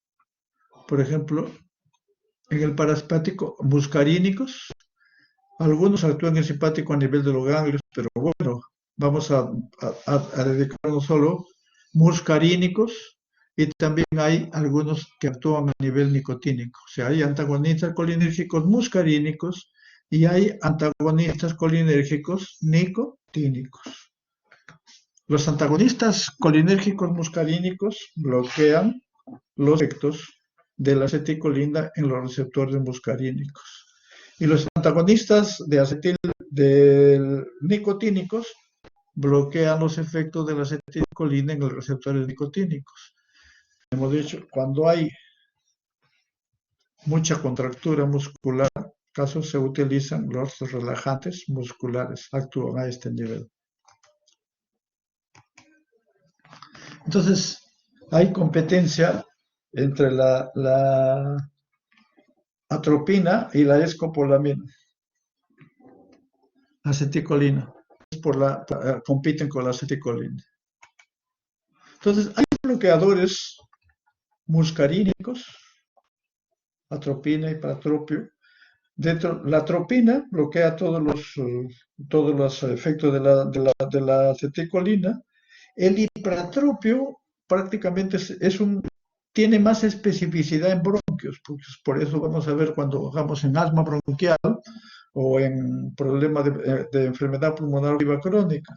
por ejemplo, en el parasimpático muscarínicos. Algunos actúan en simpático a nivel de los ganglios, pero bueno, vamos a dedicarnos solo muscarínicos y también hay algunos que actúan a nivel nicotínico. O sea, hay antagonistas colinérgicos muscarínicos y hay antagonistas colinérgicos nicotínicos. Los antagonistas colinérgicos muscarínicos bloquean los efectos de la acetilcolina en los receptores muscarínicos. Y los antagonistas de nicotínicos bloquean los efectos de la acetilcolina en los receptores nicotínicos. Hemos dicho, cuando hay mucha contractura muscular, casos se utilizan los relajantes musculares, actúan a este nivel. Entonces, hay competencia entre la atropina y la escopolamina, acetilcolina. Compiten con la acetilcolina. Entonces, hay bloqueadores muscarínicos, atropina y paratropio. La atropina bloquea todos los efectos de la acetilcolina. El hipratropio prácticamente tiene más especificidad en bronquios, por eso vamos a ver cuando hagamos en asma bronquial o en problemas de enfermedad pulmonar obstructiva crónica.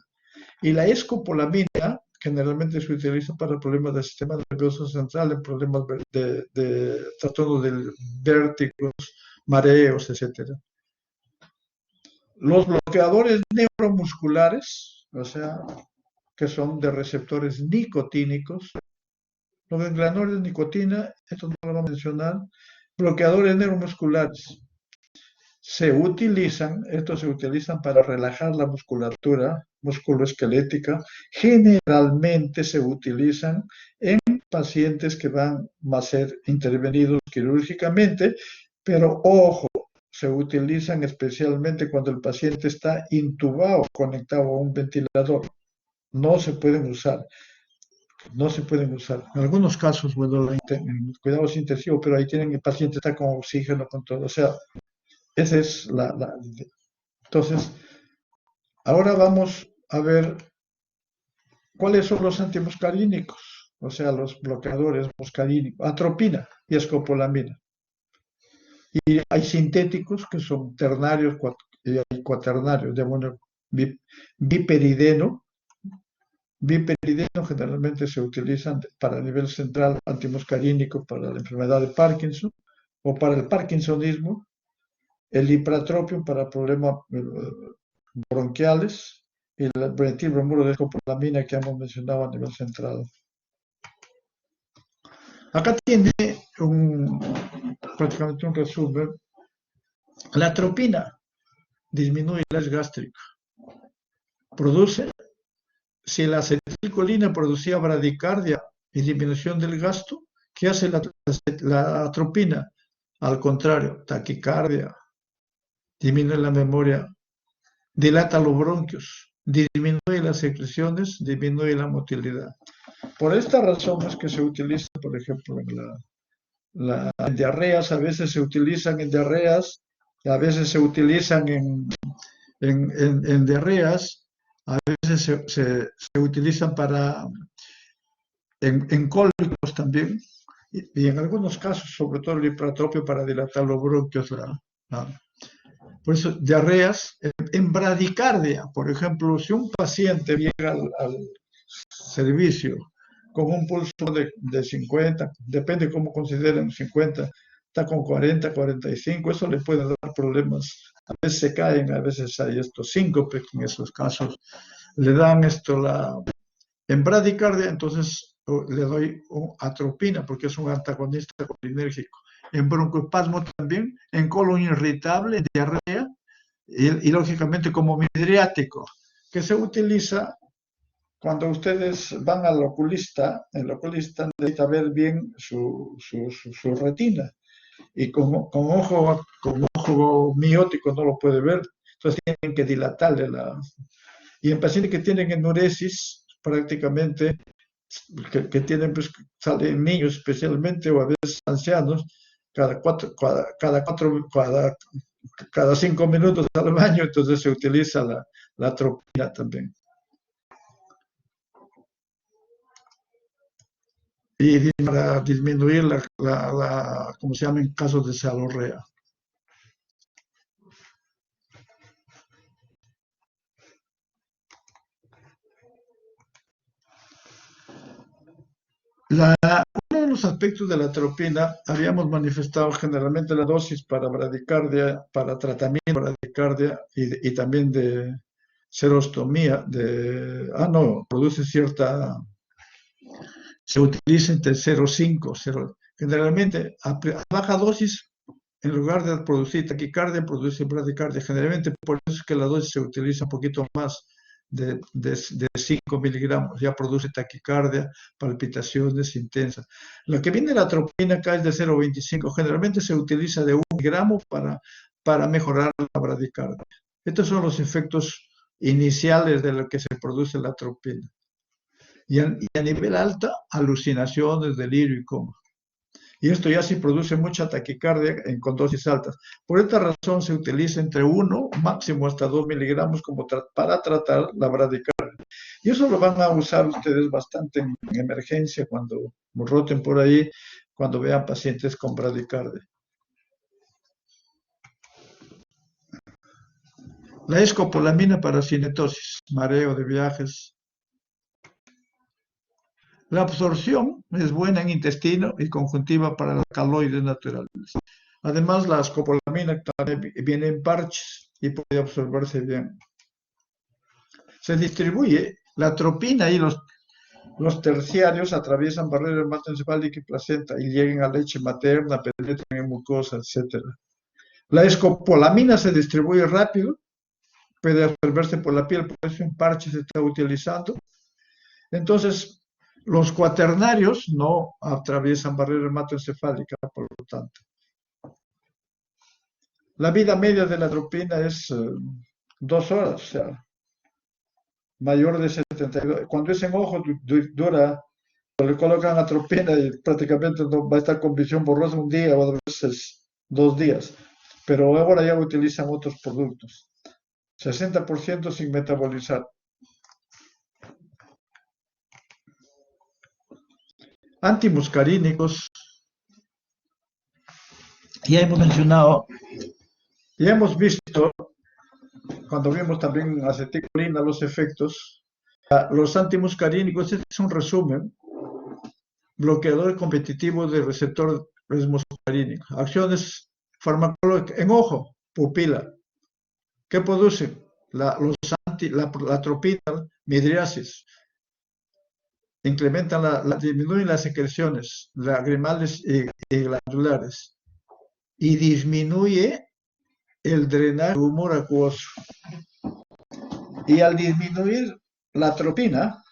Y la escopolamina generalmente se utiliza para problemas del sistema nervioso central, en problemas de trastorno de vértigos, mareos, etc. Los bloqueadores neuromusculares, o sea, que son de receptores nicotínicos, los ganglionoides de nicotina, esto no lo vamos a mencionar, bloqueadores neuromusculares. Estos se utilizan para relajar la musculatura musculoesquelética. Generalmente se utilizan en pacientes que van a ser intervenidos quirúrgicamente, pero ojo, se utilizan especialmente cuando el paciente está intubado, conectado a un ventilador. No se pueden usar. No se pueden usar. En algunos casos, bueno, en cuidados intensivos, pero ahí el paciente está con oxígeno, con todo. O sea, esa es Entonces, ahora vamos a ver cuáles son los antimuscarínicos, o sea, los bloqueadores muscarínicos, atropina y escopolamina. Y hay sintéticos que son ternarios y hay cuaternarios, digamos, biperideno. Biperideno generalmente se utilizan para el nivel central antimuscarínico para la enfermedad de Parkinson o para el parkinsonismo. El ipratropium para problemas bronquiales y el metilbromuro de escopolamina que hemos mencionado a nivel central. Acá tiene prácticamente un resumen. La atropina disminuye el gas gástrico. Si la acetilcolina producía bradicardia y disminución del gasto, ¿qué hace la atropina? Al contrario, taquicardia, disminuye la memoria, dilata los bronquios, disminuye las secreciones, disminuye la motilidad. Por esta razón es que se utiliza, por ejemplo, en diarreas, a veces se utilizan en diarreas, a veces se utilizan en diarreas, a veces se utilizan en cólicos también, y en algunos casos, sobre todo el hipratropio para dilatar los bronquios. Por eso, diarreas, en bradicardia, por ejemplo, si un paciente llega al servicio con un pulso de 50, depende cómo consideren 50, está con 40, 45, eso le puede dar problemas. A veces se caen, a veces hay estos síncopes en esos casos. Le dan en bradicardia, entonces le doy atropina porque es un antagonista colinérgico. En broncoespasmo también, en colon irritable, en diarrea y lógicamente como midriático, que se utiliza cuando ustedes van al oculista. El oculista necesita ver bien su retina y con ojo miótico no lo puede ver, entonces tienen que dilatarle y en pacientes que tienen enuresis, prácticamente, que tienen, pues, salen niños especialmente, o a veces ancianos, cada 5 minutos al baño, entonces se utiliza la atropina también. Y para disminuir ¿cómo se llama? En casos de cealorrea. Uno de los aspectos de la atropina, habíamos manifestado generalmente la dosis para bradicardia, para tratamiento de bradicardia y también serostomía, no, produce cierta, se utiliza entre 0,5, generalmente a baja dosis, en lugar de producir taquicardia, produce bradicardia. Generalmente por eso es que la dosis se utiliza un poquito más de 5 miligramos, ya produce taquicardia, palpitaciones intensas. Lo que viene la atropina acá es de 0,25, generalmente se utiliza de 1 gramo para mejorar la bradicardia. Estos son los efectos iniciales de lo que se produce la atropina. Y a nivel alta, alucinaciones, delirio y coma. Y esto ya sí produce mucha taquicardia con dosis altas. Por esta razón se utiliza entre 1, máximo hasta 2 miligramos para tratar la bradicardia. Y eso lo van a usar ustedes bastante en emergencia cuando roten por ahí, cuando vean pacientes con bradicardia. La escopolamina para cinetosis, mareo de viajes. La absorción es buena en intestino y conjuntiva para los alcaloides naturales. Además, la escopolamina también viene en parches y puede absorberse bien. Se distribuye la atropina y los terciarios atraviesan barrera hematoencefálica y placenta y llegan a leche materna, penetran en mucosa, etc. La escopolamina se distribuye rápido, puede absorberse por la piel, por eso en parche se está utilizando. Entonces, los cuaternarios no atraviesan barrera hematoencefálica, por lo tanto. La vida media de la atropina es 2 horas, o sea, mayor de 72. Cuando es en ojo, dura, le colocan atropina y prácticamente no va a estar con visión borrosa un día o a veces 2 días. Pero ahora ya utilizan otros productos. 60% sin metabolizar. Antimuscarínicos. Ya hemos mencionado, ya hemos visto, cuando vimos también aceticolina, los efectos. Los antimuscarínicos, este es un resumen. Bloqueador competitivo del receptor muscarínico. Acciones farmacológicas en ojo, pupila. ¿Qué producen? La atropina, midriasis. Incrementan disminuyen las secreciones lagrimales y glandulares. Y disminuye el drenaje del humor acuoso. Y al disminuir la atropina,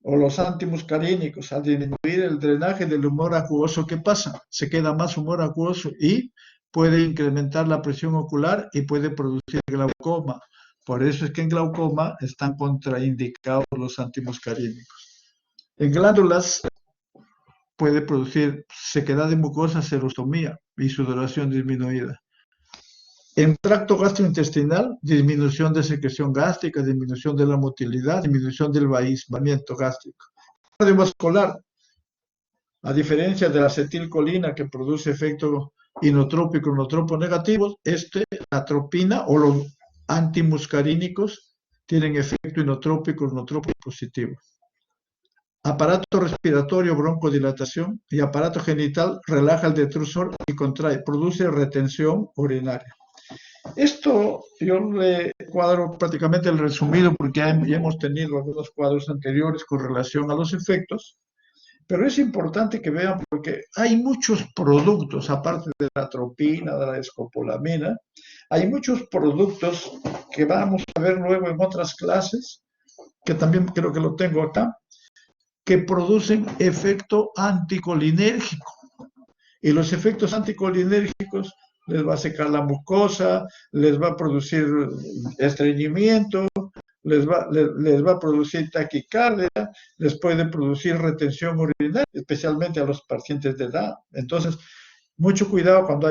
o los antimuscarínicos, al disminuir el drenaje del humor acuoso, ¿qué pasa? Se queda más humor acuoso y puede incrementar la presión ocular y puede producir glaucoma. Por eso es que en glaucoma están contraindicados los antimuscarínicos. En glándulas puede producir sequedad de mucosa, serostomía y sudoración disminuida. En tracto gastrointestinal, disminución de secreción gástrica, disminución de la motilidad, disminución del vaciamiento gástrico. Cardiovascular, a diferencia de la acetilcolina que produce efecto inotrópico, inotropo negativos, la atropina o los antimuscarínicos tienen efecto inotrópico, inotropo positivo. Aparato respiratorio, broncodilatación, y aparato genital, relaja el detrusor y contrae, produce retención urinaria. Esto yo le cuadro prácticamente el resumido porque ya hemos tenido algunos cuadros anteriores con relación a los efectos, pero es importante que vean porque hay muchos productos, aparte de la atropina, de la escopolamina, hay muchos productos que vamos a ver luego en otras clases, que también creo que lo tengo acá, que producen efecto anticolinérgico. Y los efectos anticolinérgicos les va a secar la mucosa, les va a producir estreñimiento, les va a producir taquicardia, les puede producir retención urinaria, especialmente a los pacientes de edad. Entonces, mucho cuidado cuando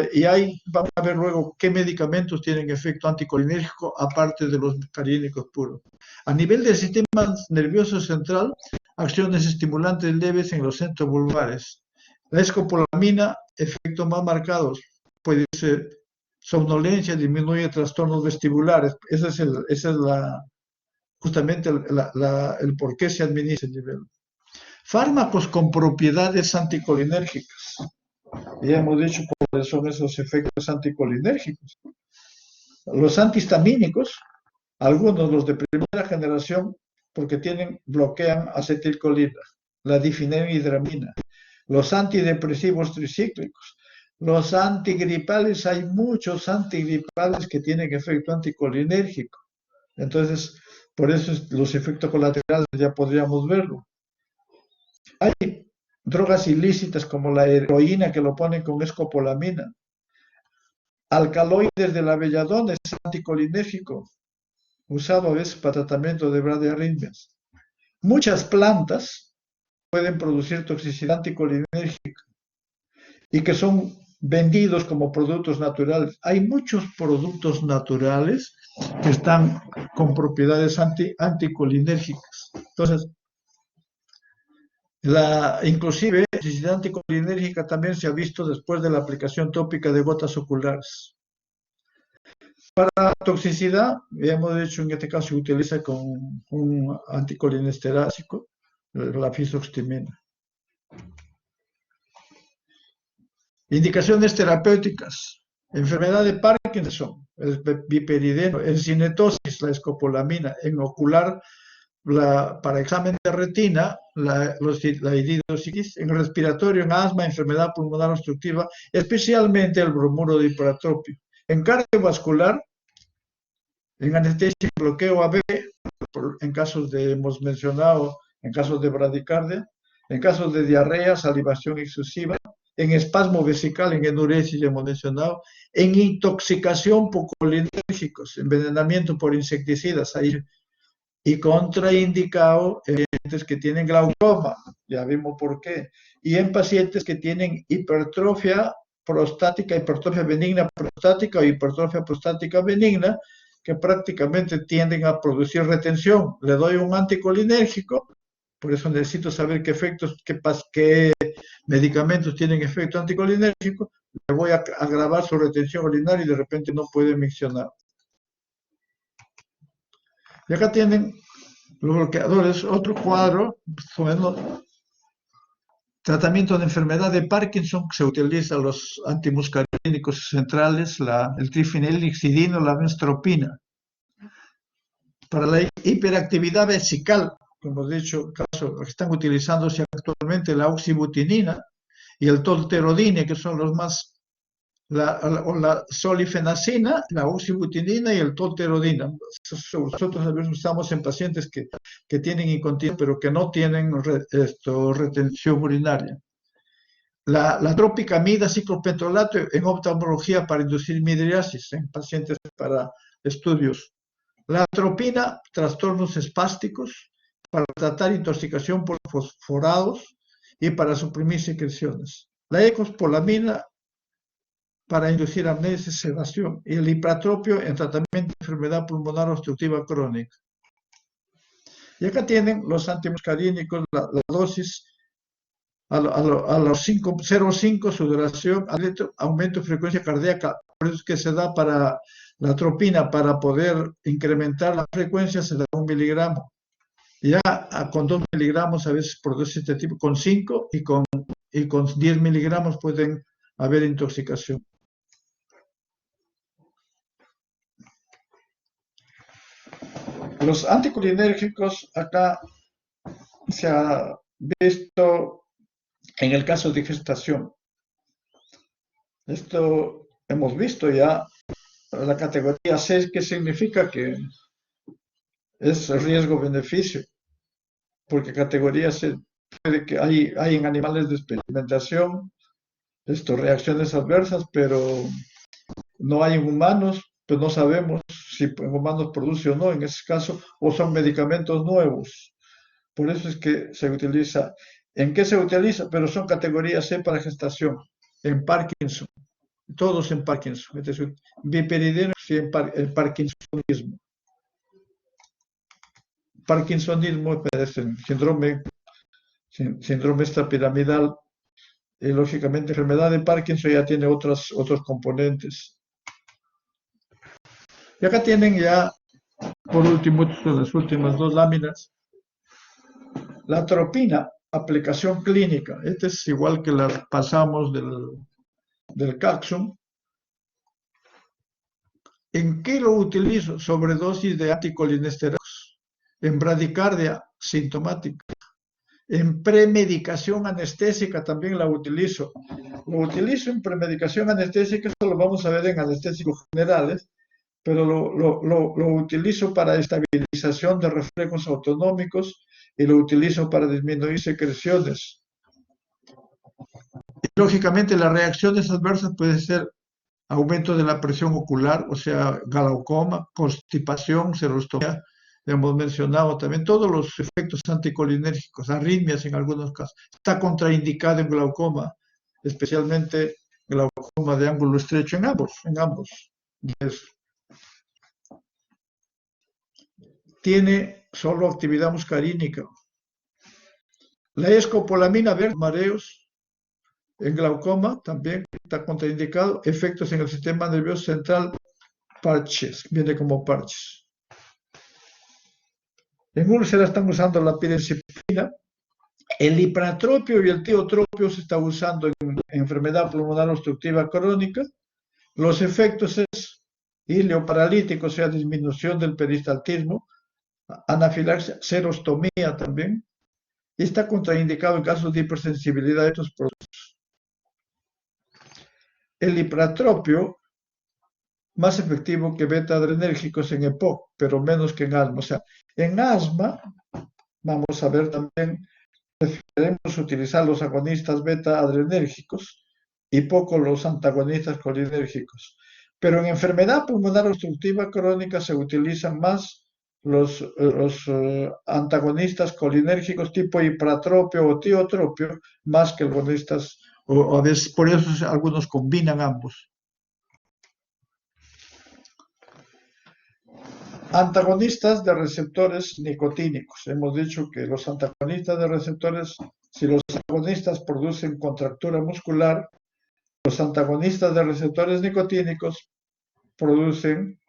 vamos a ver luego qué medicamentos tienen efecto anticolinérgico aparte de los muscarínicos puros. A nivel del sistema nervioso central, acciones estimulantes leves en los centros vulvares. La escopolamina, efectos más marcados, puede ser somnolencia, disminuye trastornos vestibulares. Esa es justamente el por qué se administra el nivel. Fármacos con propiedades anticolinérgicas. Ya hemos dicho cuáles son esos efectos anticolinérgicos. Los antihistamínicos Algunos, los de primera generación, porque bloquean acetilcolina, la difenhidramina, los antidepresivos tricíclicos, los antigripales, hay muchos antigripales que tienen efecto anticolinérgico. Entonces, por eso los efectos colaterales ya podríamos verlo. Hay drogas ilícitas como la heroína que lo ponen con escopolamina. Alcaloides de la belladona es anticolinérgico, usado a veces para tratamiento de bradiarritmias. Muchas plantas pueden producir toxicidad anticolinérgica y que son vendidos como productos naturales. Hay muchos productos naturales que están con propiedades anticolinérgicas. Entonces, inclusive, la toxicidad anticolinérgica también se ha visto después de la aplicación tópica de gotas oculares. Para toxicidad, ya hemos dicho, en este caso se utiliza con un anticolinesterásico, la fisoxtimina. Indicaciones terapéuticas. Enfermedad de Parkinson, el biperideno, en cinetosis, la escopolamina, en ocular, para examen de retina, la iridosis, en respiratorio, en asma, enfermedad pulmonar obstructiva, especialmente el bromuro de hipertropio. En cardiovascular, en anestesia y bloqueo AB, en casos de, hemos mencionado, en casos de bradicardia, en casos de diarrea, salivación excesiva, en espasmo vesical, en enuresis, hemos mencionado, en intoxicación por colinérgicos, envenenamiento por insecticidas, ahí, y contraindicado en pacientes que tienen glaucoma, ya vimos por qué, y en pacientes que tienen hipertrofia prostática, hipertrofia benigna prostática o hipertrofia prostática benigna, que prácticamente tienden a producir retención. Le doy un anticolinérgico, por eso necesito saber qué efectos, qué medicamentos tienen efecto anticolinérgico, le voy a agravar su retención urinaria y de repente no puede miccionar. Y acá tienen los bloqueadores, otro cuadro, tratamiento de enfermedad de Parkinson, se utilizan los antimuscarínicos centrales, el trifenilixidino, la benztropina. Para la hiperactividad vesical, como he dicho, están utilizándose actualmente la oxibutinina y el tolterodine, que son los más, la solifenacina, la oxibutinina y el tolterodina. Nosotros a veces usamos en pacientes que tienen incontinencia, pero que no tienen retención urinaria. La tropicamida ciclopetrolato en oftalmología para inducir midriasis en pacientes para estudios. La atropina, trastornos espásticos, para tratar intoxicación por fosforados y para suprimir secreciones. La ecospolamina, para inducir amnesia y sedación. Y el hipratropio en tratamiento de enfermedad pulmonar obstructiva crónica. Y acá tienen los antimuscarínicos, la dosis a los 0,5 su duración, aumento de frecuencia cardíaca. Por eso es que se da para la atropina, para poder incrementar la frecuencia, se da 1 miligramo. Ya con 2 miligramos a veces produce este tipo, con 5 y con 10 miligramos pueden haber intoxicación. Los anticolinérgicos, acá se ha visto en el caso de gestación. Esto hemos visto ya la categoría C, que significa que es riesgo-beneficio, porque categoría C puede que hay en animales de experimentación reacciones adversas, pero no hay en humanos, pues no sabemos si en humanos produce o no en ese caso, o son medicamentos nuevos. Por eso es que se utiliza. ¿En qué se utiliza? Pero son categorías C para gestación, en Parkinson, todos en Parkinson, es decir, biperideno y el parkinsonismo. Parkinsonismo es el síndrome extrapiramidal, y lógicamente enfermedad de Parkinson ya tiene otros componentes. Y acá tienen ya, por último, las últimas dos láminas, la atropina, aplicación clínica. Este es igual que la pasamos del Caxum. ¿En qué lo utilizo? Sobredosis de anticolinesterónicos, en bradicardia sintomática, en premedicación anestésica también la utilizo. Lo utilizo en premedicación anestésica, eso lo vamos a ver en anestésicos generales, pero lo utilizo para estabilización de reflejos autonómicos y lo utilizo para disminuir secreciones. Y, lógicamente, las reacciones adversas pueden ser aumento de la presión ocular, o sea, glaucoma, constipación, serostomía, hemos mencionado también todos los efectos anticolinérgicos, arritmias en algunos casos. Está contraindicado en glaucoma, especialmente glaucoma de ángulo estrecho en ambos. Tiene solo actividad muscarínica. La escopolamina verde, mareos, en glaucoma también está contraindicado, efectos en el sistema nervioso central, parches, viene como parches. En úlcera están usando la pirenzepina. El hipratropio y el tiotropio se está usando en enfermedad pulmonar obstructiva crónica. Los efectos es ilioparalítico, o sea, disminución del peristaltismo, anafilaxia, serostomía también, y está contraindicado en casos de hipersensibilidad a estos productos. El hipratropio, más efectivo que beta-adrenérgicos en EPOC, pero menos que en asma. O sea, en asma, vamos a ver también, preferimos utilizar los agonistas beta-adrenérgicos y poco los antagonistas colinérgicos. Pero en enfermedad pulmonar obstructiva crónica se utilizan más los antagonistas colinérgicos tipo hipratropio o tiotropio, más que agonistas, o a veces por eso algunos combinan ambos. Antagonistas de receptores nicotínicos. Hemos dicho que los antagonistas de receptores, si los agonistas producen contractura muscular, los antagonistas de receptores nicotínicos producen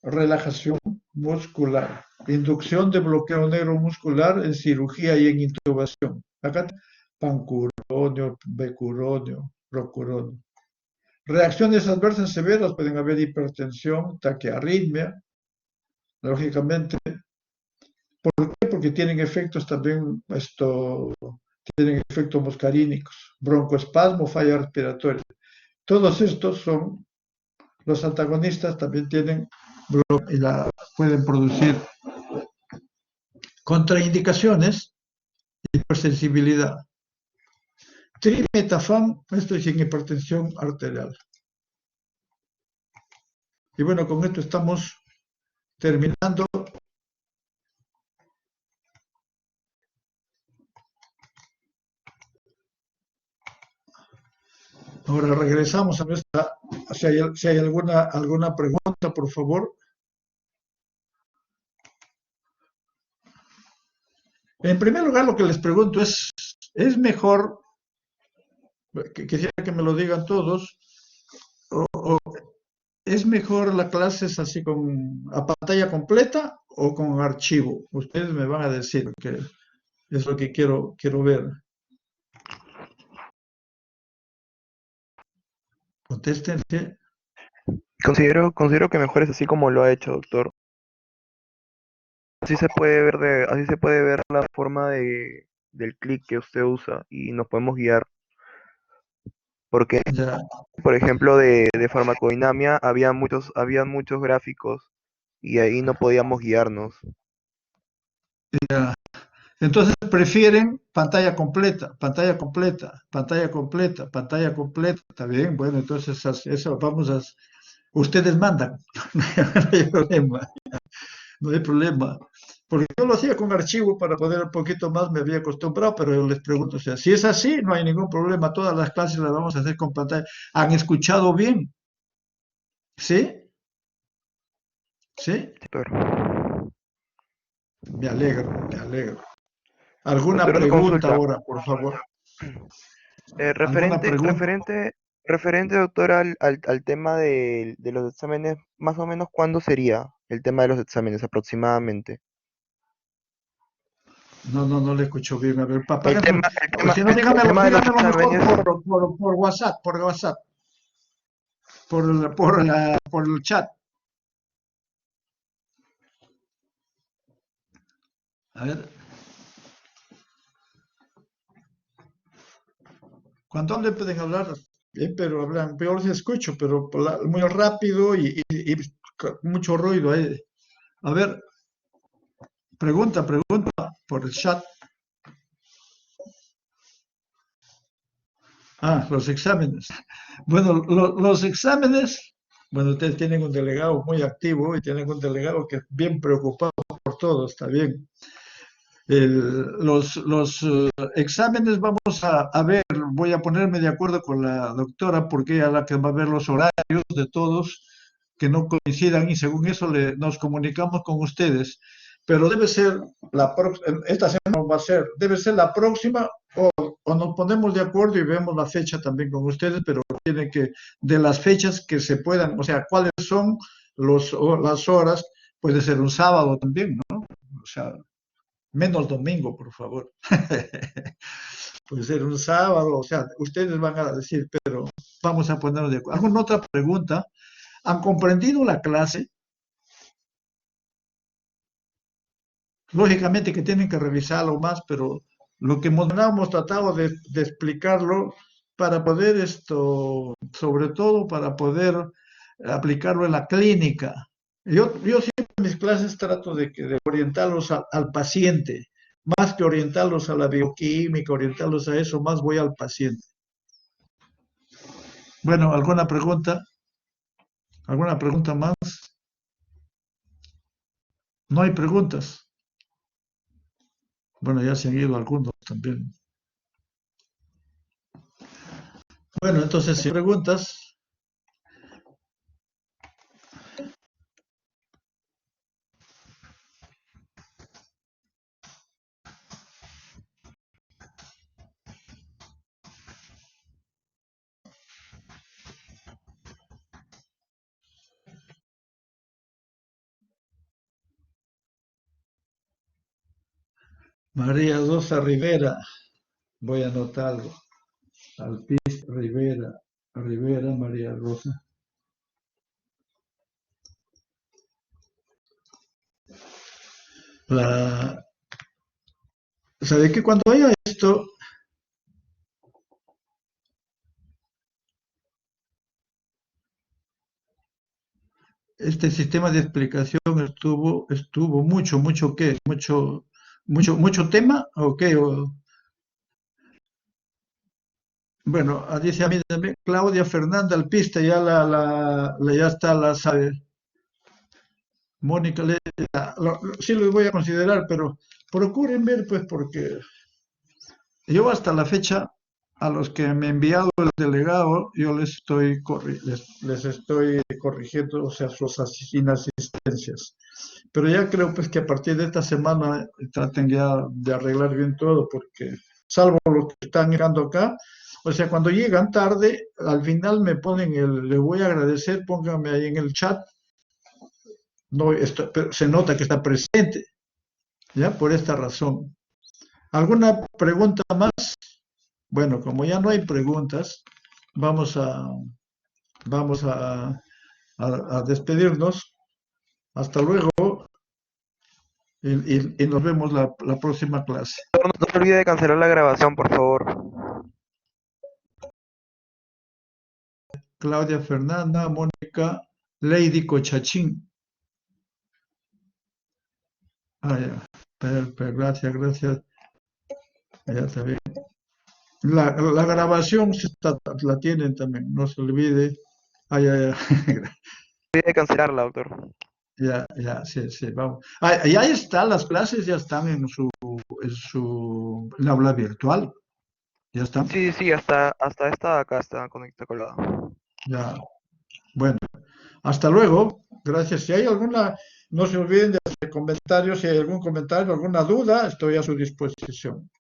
relajación muscular, inducción de bloqueo neuromuscular en cirugía y en intubación. Acá, pancuronio, becuronio, procuronio. Reacciones adversas severas pueden haber hipertensión, taquiarritmia, lógicamente. ¿Por qué? Porque tienen efectos también, tienen efectos muscarínicos, broncoespasmo, falla respiratoria. Todos estos son, los antagonistas también tienen, pueden producir contraindicaciones, hipersensibilidad. Trimetafam, esto es en hipertensión arterial. Y bueno, con esto estamos terminando. Ahora regresamos a nuestra, si hay alguna pregunta, por favor. En primer lugar, lo que les pregunto ¿es mejor, quisiera que me lo digan todos, o es mejor la clase así a pantalla completa o con archivo? Ustedes me van a decir, que es lo que quiero ver. Contesten. Considero que mejor es así como lo ha hecho, doctor. Así se puede ver la forma del clic que usted usa y nos podemos guiar. Porque, Ya, por ejemplo, de farmacodinamia habían muchos gráficos y ahí no podíamos guiarnos. ya. Entonces prefieren pantalla completa, pantalla completa, pantalla completa, pantalla completa. Está bien, bueno, entonces eso vamos a... Ustedes mandan, no hay problema, no hay problema. Porque yo lo hacía con archivo para poder un poquito más, me había acostumbrado, pero yo les pregunto, o sea, si es así, no hay ningún problema, todas las clases las vamos a hacer con pantalla. ¿Han escuchado bien? ¿Sí? ¿Sí? Doctor, Me alegro, me alegro. ¿Alguna doctor, una pregunta consulta. ahora, por favor? ¿Alguna Referente, pregunta? referente, referente, doctor, al tema de los exámenes, más o menos, ¿cuándo sería el tema de los exámenes aproximadamente? No le escucho bien. A ver, El tema, el tema, si no, el tema de los dígamelo mejor exámenes. por WhatsApp, por el chat. A ver. Cuando le pueden hablar, pero hablan, peor si escucho, pero muy rápido y con mucho ruido. A ver, pregunta por el chat. Los exámenes. Bueno, los exámenes, bueno, ustedes tienen un delegado muy activo y tienen un delegado que es bien preocupado por todo, está bien. Los exámenes vamos a ver, voy a ponerme de acuerdo con la doctora porque ella es la que va a ver los horarios de todos que no coincidan y según eso nos comunicamos con ustedes. Pero debe ser esta semana no va a ser, debe ser la próxima o nos ponemos de acuerdo y vemos la fecha también con ustedes, pero tiene que, de las fechas que se puedan, o sea, cuáles son las horas, puede ser un sábado también, ¿no? O sea, menos domingo, por favor. Puede ser un sábado, o sea, ustedes van a decir, pero vamos a ponernos de acuerdo. ¿Alguna otra pregunta? ¿Han comprendido la clase? Lógicamente que tienen que revisarlo más, pero lo que hemos tratado de explicarlo para poder sobre todo para poder aplicarlo en la clínica. Yo siempre en mis clases trato de orientarlos al paciente, más que orientarlos a la bioquímica, orientarlos a eso, más voy al paciente. Bueno, ¿alguna pregunta? ¿Alguna pregunta más? No hay preguntas. Bueno, ya se han ido algunos también. Bueno, entonces, si hay preguntas, María Rosa Rivera, voy a anotarlo. Alpiz Rivera, María Rosa. ¿Sabe que cuando haya esto, este sistema de explicación estuvo mucho qué, mucho tema, o qué, bueno, dice a mí también, Claudia Fernanda Alpiste, ya ya está, la sabe. Mónica, sí lo voy a considerar, pero procuren ver, pues, porque yo hasta la fecha, a los que me ha enviado el delegado, yo les estoy corrigiendo, o sea, sus inasistencias. Pero ya creo, pues, que a partir de esta semana traten ya de arreglar bien todo, porque salvo los que están llegando acá, o sea, cuando llegan tarde, al final me ponen le voy a agradecer, pónganme ahí en el chat, no, pero se nota que está presente, ¿ya? Por esta razón. ¿Alguna pregunta más? Bueno, como ya no hay preguntas, vamos vamos a despedirnos. Hasta luego y nos vemos la próxima clase. No se olvide de cancelar la grabación, por favor. Claudia Fernanda, Mónica, Lady Cochachín. Ya. Gracias. Ya está bien. La grabación la tienen también, no se olvide. Ya. No olvide de cancelarla, doctor. Ya, sí, vamos. Y ahí están, las clases ya están en el aula virtual. Ya están. Sí, hasta esta de acá está colgada. Ya. Bueno, hasta luego. Gracias. Si hay no se olviden de hacer comentarios. Si hay algún comentario, alguna duda, estoy a su disposición.